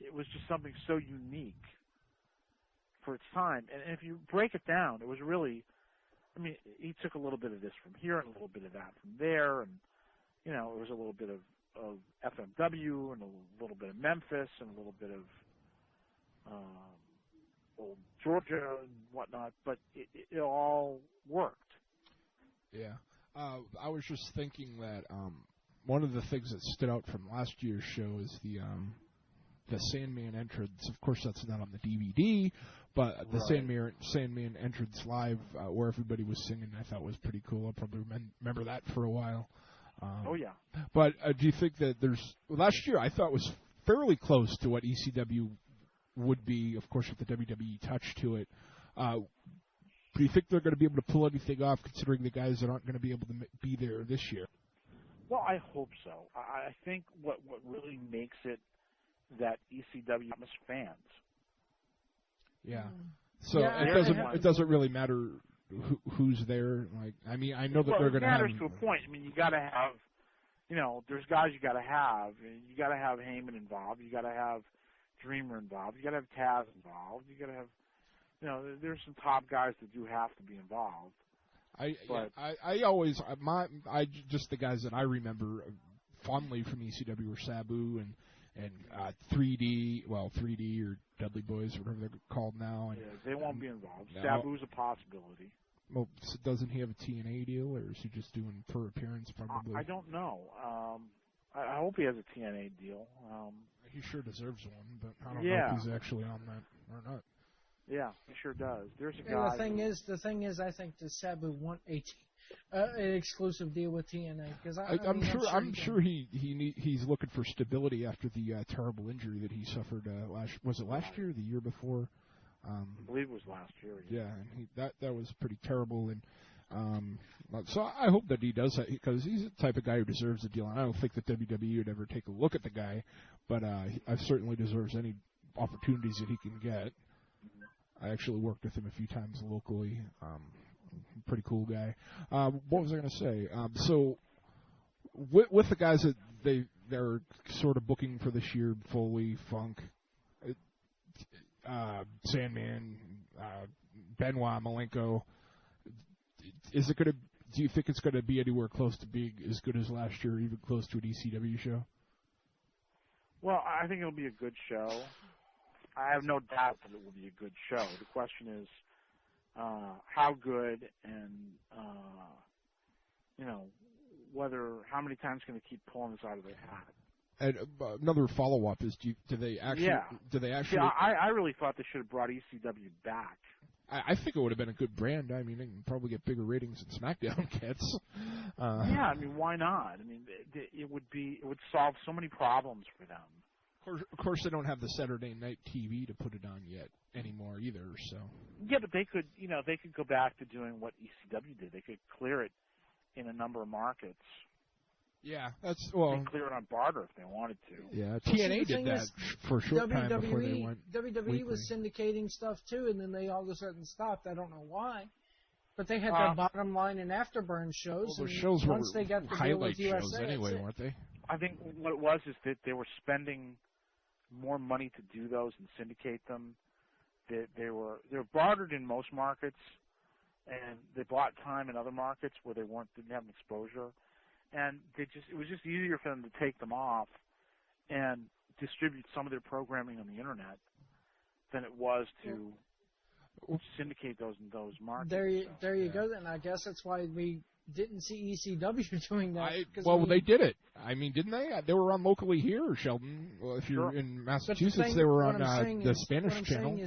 it was just something so unique for its time. And if you break it down, it was really, I mean, he took a little bit of this from here and a little bit of that from there, and it was a little bit of FMW and a little bit of Memphis and a little bit of old Georgia and whatnot, but it all worked. Yeah. I was just thinking that one of the things that stood out from last year's show is the Sandman entrance. Of course, that's not on the DVD, but the Sandman entrance live where everybody was singing, I thought was pretty cool. I'll probably remember that for a while. Oh, yeah. But do you think that last year I thought was fairly close to what ECW would be, of course, with the WWE touch to it. Do you think they're going to be able to pull anything off, considering the guys that aren't going to be able to be there this year? Well, I hope so. I think what really makes it that ECW has fans. Yeah. So it doesn't really matter who's there. Like, I mean, I know that they're going to have. It matters to a point. I mean, you got to have, there's guys you got to have. You got to have Heyman involved. You got to have Dreamer involved. You got to have Taz involved. You got to have, there's some top guys that do have to be involved. Just the guys that I remember fondly from ECW were Sabu and 3D or Dudley Boys, whatever they're called now. And, they won't be involved. Sabu's a possibility. Well, doesn't he have a TNA deal, or is he just doing per appearance probably? I don't know. I hope he has a TNA deal. He sure deserves one, but I don't know if he's actually on that or not. Yeah, he sure does. There's a guy. The thing is, I think does Sabu want an exclusive deal with TNA? Because I'm sure he's looking for stability after the terrible injury that he suffered last year or the year before? I believe it was last year. Yeah, and that was pretty terrible, and so I hope that he does that, because he's the type of guy who deserves a deal. And I don't think that WWE would ever take a look at the guy, but I certainly deserves any opportunities that he can get. I actually worked with him a few times locally. Pretty cool guy. What was I going to say? So with the guys that they're sort of booking for this year, Foley, Funk, Sandman, Benoit, Malenko, is it going to? Do you think it's going to be anywhere close to being as good as last year, or even close to an ECW show? Well, I think it'll be a good show. I have no doubt that it will be a good show. The question is how good, and how many times can they keep pulling this out of their hat? And another follow-up is, do they actually? Yeah. Do they actually? See, I really thought they should have brought ECW back. I think it would have been a good brand. I mean, they can probably get bigger ratings than SmackDown gets. Yeah, I mean, why not? I mean, it would solve so many problems for them. Of course, they don't have the Saturday night TV to put it on yet anymore either. So. Yeah, but they could go back to doing what ECW did. They could clear it in a number of markets. Yeah, they could clear it on barter if they wanted to. Yeah, TNA did that for a short time before they went. WWE weekly. was syndicating stuff too, and then they all of a sudden stopped. I don't know why. But they had their bottom line and afterburn shows. Well, those shows were they got the highlight deal with shows USA, anyway, weren't they? I think what it was is that they were spending more money to do those and syndicate them. They were bartered in most markets, and they bought time in other markets where they didn't have an exposure, and it was just easier for them to take them off and distribute some of their programming on the internet than it was to syndicate those in those markets. There you go. Then I guess that's why we didn't see ECW doing that. They did it. I mean, didn't they? They were on locally here, Sheldon. Well, if you're in Massachusetts, they were on the Spanish channel.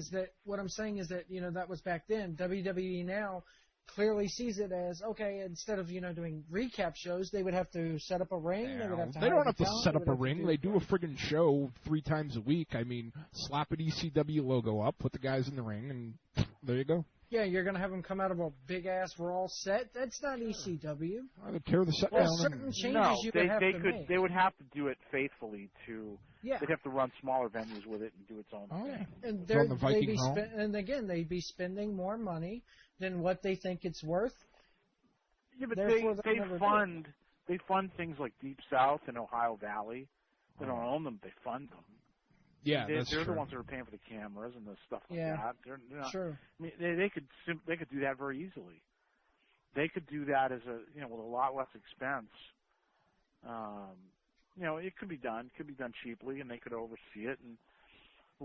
What I'm saying is that that was back then. WWE now clearly sees it as, okay, instead of doing recap shows, they would have to set up a ring. They don't have to set up a ring. They do a friggin' show 3 times a week. I mean, slap an ECW logo up, put the guys in the ring, and there you go. Yeah, you're going to have them come out of a big-ass Raw set? That's not ECW. I would tear the set down. Certain changes you would have to make. They would have to do it faithfully Yeah. They'd have to run smaller venues with it and do its own thing. Yeah. And again, they'd be spending more money than what they think it's worth. Yeah, but they fund things like Deep South and Ohio Valley. They don't own them. They fund them. Yeah, they're the ones that are paying for the cameras and the stuff like that. They're not, sure. I mean, they could do that very easily. They could do that as with a lot less expense. It could be done. It could be done cheaply, and they could oversee it and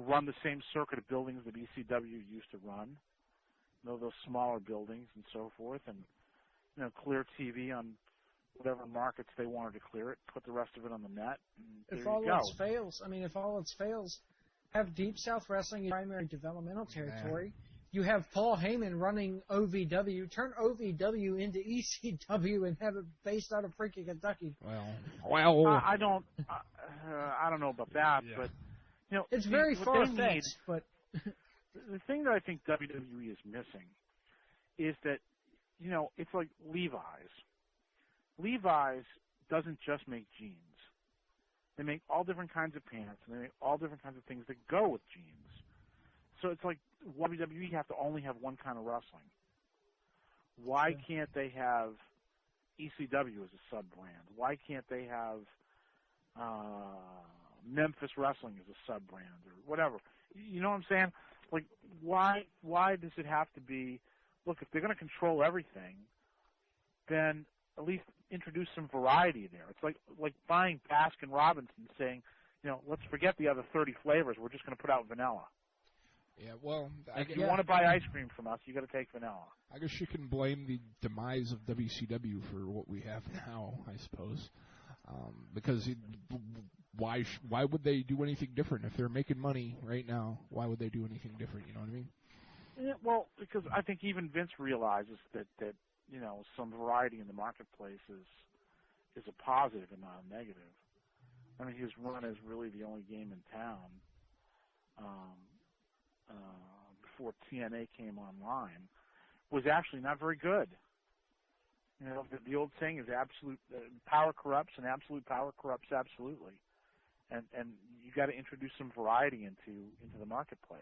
run the same circuit of buildings that ECW used to run. Those smaller buildings and so forth, and clear TV on whatever markets they wanted to clear it, put the rest of it on the net. If all else fails, have Deep South Wrestling in primary developmental territory. You have Paul Heyman running OVW. Turn OVW into ECW and have it based out of freaking Kentucky. Well, I don't know about that, but it's very far-fetched, but the thing that I think WWE is missing is that, it's like Levi's. Levi's doesn't just make jeans. They make all different kinds of pants, and they make all different kinds of things that go with jeans. So it's like WWE have to only have one kind of wrestling. Why can't they have ECW as a sub-brand? Why can't they have Memphis Wrestling as a sub-brand or whatever? You know what I'm saying? Like, why does it have to be, look, if they're going to control everything, then at least introduce some variety there. It's like buying Baskin-Robbins and saying, let's forget the other 30 flavors. We're just going to put out vanilla. Yeah, well, if you want to buy ice cream from us, you got to take vanilla. I guess you can blame the demise of WCW for what we have now, I suppose, because why would they do anything different if they're making money right now? Why would they do anything different? You know what I mean? Yeah, well, because I think even Vince realizes that some variety in the marketplace is a positive and not a negative. I mean, his run is really the only game in town. Before TNA came online, was actually not very good. The old saying is absolute power corrupts, and absolute power corrupts absolutely. And you got to introduce some variety into the marketplace.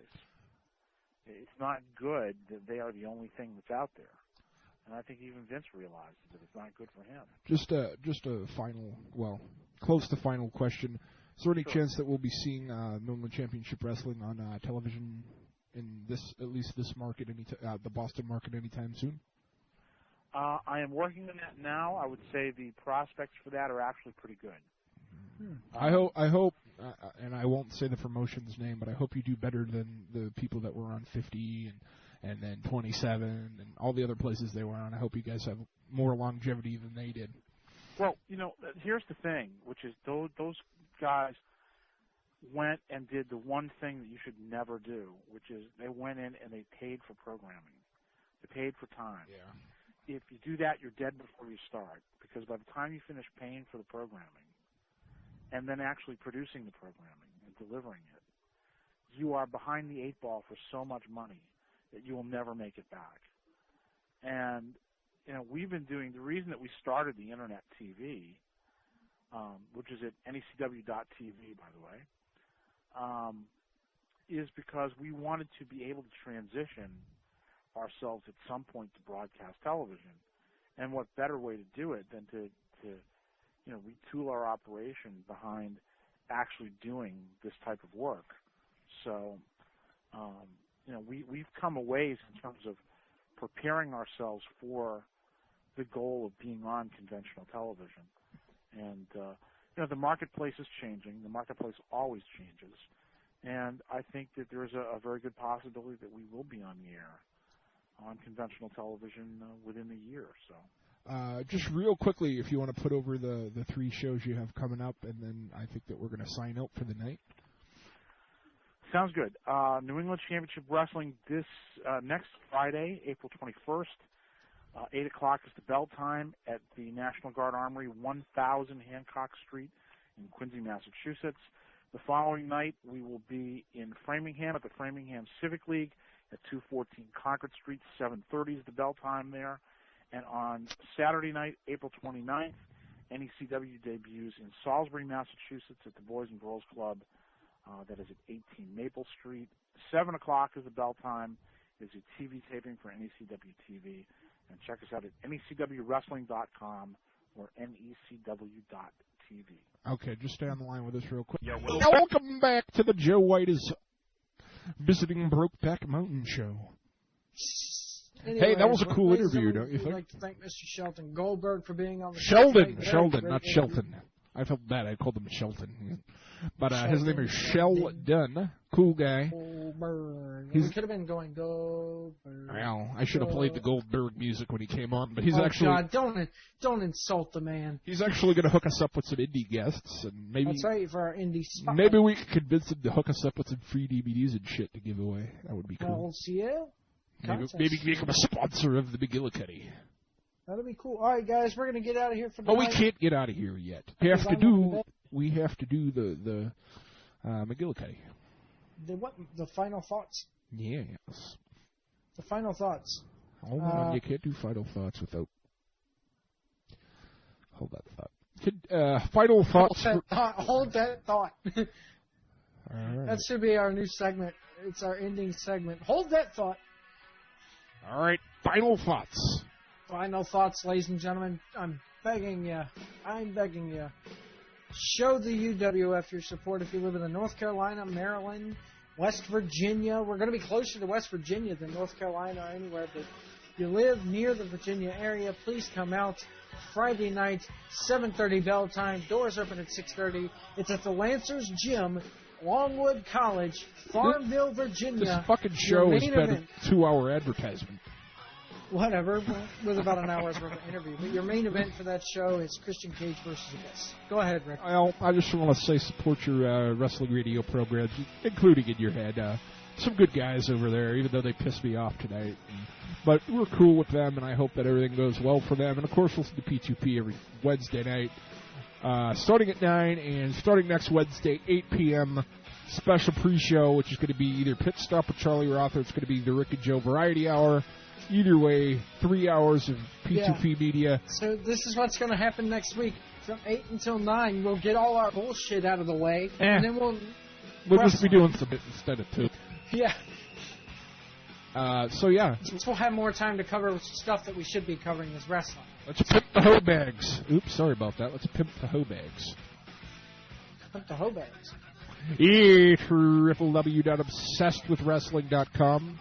It's not good that they are the only thing that's out there, and I think even Vince realizes that it's not good for him. Just a final, close to final question. Is there any chance that we'll be seeing New England Championship Wrestling on television in at least this market, the Boston market, anytime soon? I am working on that now. I would say the prospects for that are actually pretty good. I hope, and I won't say the promotion's name, but I hope you do better than the people that were on 50 and then 27 and all the other places they were on. I hope you guys have more longevity than they did. Well, here's the thing, which is those guys went and did the one thing that you should never do, which is they went in and they paid for programming. They paid for time. Yeah. If you do that, you're dead before you start, because by the time you finish paying for the programming and then actually producing the programming and delivering it, you are behind the eight ball for so much money that you will never make it back. And, we've been doing, the reason that we started the Internet TV, which is at NECW.TV, by the way, is because we wanted to be able to transition ourselves at some point to broadcast television. And what better way to do it than to retool our operation behind actually doing this type of work. So, we've come a ways in terms of preparing ourselves for the goal of being on conventional television. And, the marketplace is changing. The marketplace always changes. And I think that there's a very good possibility that we will be on the air on conventional television within a year or so. Just real quickly, if you want to put over the three shows you have coming up, and then I think that we're going to sign out for the night. Sounds good. New England Championship Wrestling this next Friday, April 21st. 8 o'clock is the bell time at the National Guard Armory, 1000 Hancock Street in Quincy, Massachusetts. The following night, we will be in Framingham at the Framingham Civic League at 214 Concord Street, 7:30 is the bell time there. And on Saturday night, April 29th, NECW debuts in Salisbury, Massachusetts at the Boys and Girls Club. That is at 18 Maple Street. 7 o'clock is the bell time. It's a TV taping for NECW TV. And check us out at necwwrestling.com or necw.tv. Okay, just stay on the line with us real quick. Welcome back to the Joe White is Visiting Brokeback Mountain show. Anyways, hey, that was a cool interview, don't you think? I'd like to thank Mr. Sheldon Goldberg for being on the Sheldon, show. not Shelton. I felt bad. I called him Shelton. But his name is Sheldon. Cool guy. Goldberg. We could have been going Goldberg. Well, I should have played the Goldberg music when he came on, but he's actually... God, don't insult the man. He's actually going to hook us up with some indie guests, and maybe... That's right, for our indie spot. Maybe we could convince him to hook us up with some free DVDs and shit to give away. That would be cool. Maybe make him a sponsor of the McGillicuddy. That'll be cool. All right, guys, we're going to get out of here for the night. We can't get out of here yet. We have to do the McGillicuddy. The final thoughts. Yes. The final thoughts. Hold on, you can't do final thoughts without... Hold that thought. Final thoughts... Hold that thought. All right. That should be our new segment. It's our ending segment. Hold that thought. All right, final thoughts. Final thoughts, ladies and gentlemen. I'm begging you. Show the UWF your support if you live in the North Carolina, Maryland, West Virginia. We're going to be closer to West Virginia than North Carolina or anywhere, but if you live near the Virginia area, please come out Friday night, 7:30 bell time. Doors open at 6:30. It's at the Lancers Gym, Longwood College, Farmville, Virginia. This fucking show has been a 2-hour advertisement. Whatever, with about an hour's worth of interview. But your main event for that show is Christian Cage versus Abyss. Go ahead, Rick. Well, I just want to say support your wrestling radio programs, including In Your Head. Some good guys over there, even though they pissed me off tonight. But we're cool with them, and I hope that everything goes well for them. And, of course, listen to P2P every Wednesday night, starting at 9 and starting next Wednesday, 8 p.m., special pre-show, which is going to be either Pit Stop with Charlie Roth or it's going to be the Rick and Joe Variety Hour. Either way, 3 hours of P2P media. So this is what's going to happen next week. From 8 until 9, we'll get all our bullshit out of the way, and then we'll just be doing some bit instead of 2. Yeah. So, yeah. So we'll have more time to cover stuff that we should be covering as wrestling. Let's pimp the hoe bags. Oops, sorry about that. Let's pimp the hoe bags. Pimp the hoe bags. www.obsessedwithwrestling.com.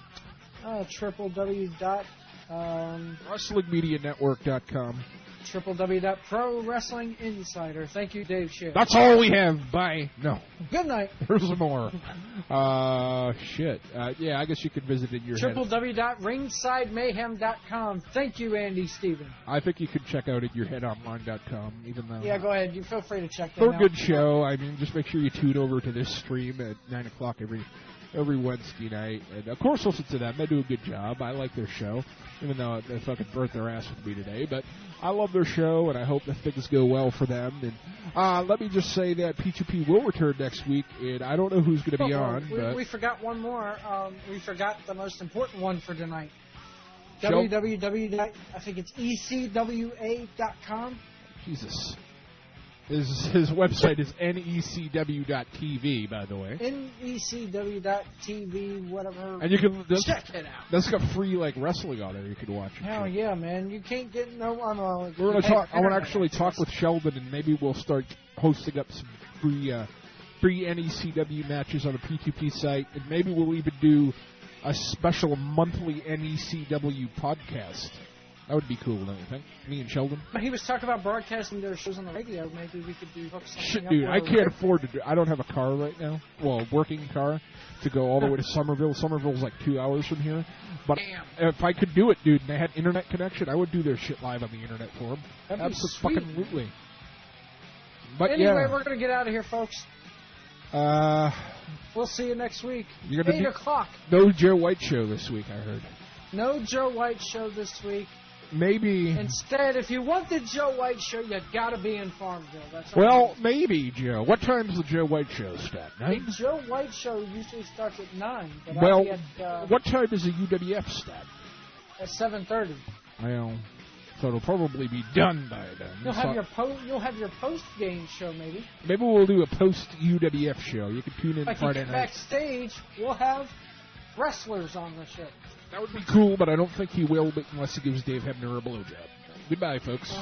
www.wrestlingmedianetwork.com. www.ProWrestlingInsider. Thank you, Dave Schiff. That's all we have. Bye. No. Good night. There's more. Shit. Yeah, I guess you could visit In Your Head. www.ringsidemayhem.com. Thank you, Andy Steven. I think you could check out InYourHeadOnline.com, even though... Yeah, go ahead. You feel free to check that out. For a good show. I mean, just make sure you tune over to this stream at 9 o'clock every Wednesday night. And, of course, listen to them. They do a good job. I like their show, even though they fucking burnt their ass with me today. But I love their show, and I hope that things go well for them. And let me just say that P2P will return next week, and I don't know who's going to be on. We forgot one more. We forgot the most important one for tonight. www.ecwa.com. Jesus. His website is NECW.TV, by the way. NECW.TV, whatever. And you can check it out. That's got free wrestling on there you can watch. Hell yeah, man! You can't get no. We're gonna talk. I want to actually talk with Sheldon, and maybe we'll start hosting up some free NECW matches on the P2P site, and maybe we'll even do a special monthly NECW podcast. That would be cool, don't you think? Me and Sheldon. But he was talking about broadcasting their shows on the radio. Maybe we could hook something Shit, up. Dude, I can't afford to do. I don't have a car right now. Well, a working car to go all the way to Somerville. Somerville's like 2 hours from here. But if I could do it, dude, and they had internet connection, I would do their shit live on the internet for them. Absolutely. But anyway, we're gonna get out of here, folks. We'll see you next week. 8 o'clock. No Joe White show this week, I heard. No Joe White show this week. Maybe. Instead, if you want the Joe White show, you got to be in Farmville. That's maybe, Joe. What time's the Joe White show start? 9? The Joe White show usually starts at 9. But what time does the UWF start? At 7:30. Well, so it'll probably be done by then. You'll have your post-game show, maybe. Maybe we'll do a post-UWF show. You can tune in Friday night. Backstage, we'll have wrestlers on the show. That would be cool, but I don't think he will unless he gives Dave Hebner a blowjob. Goodbye, folks.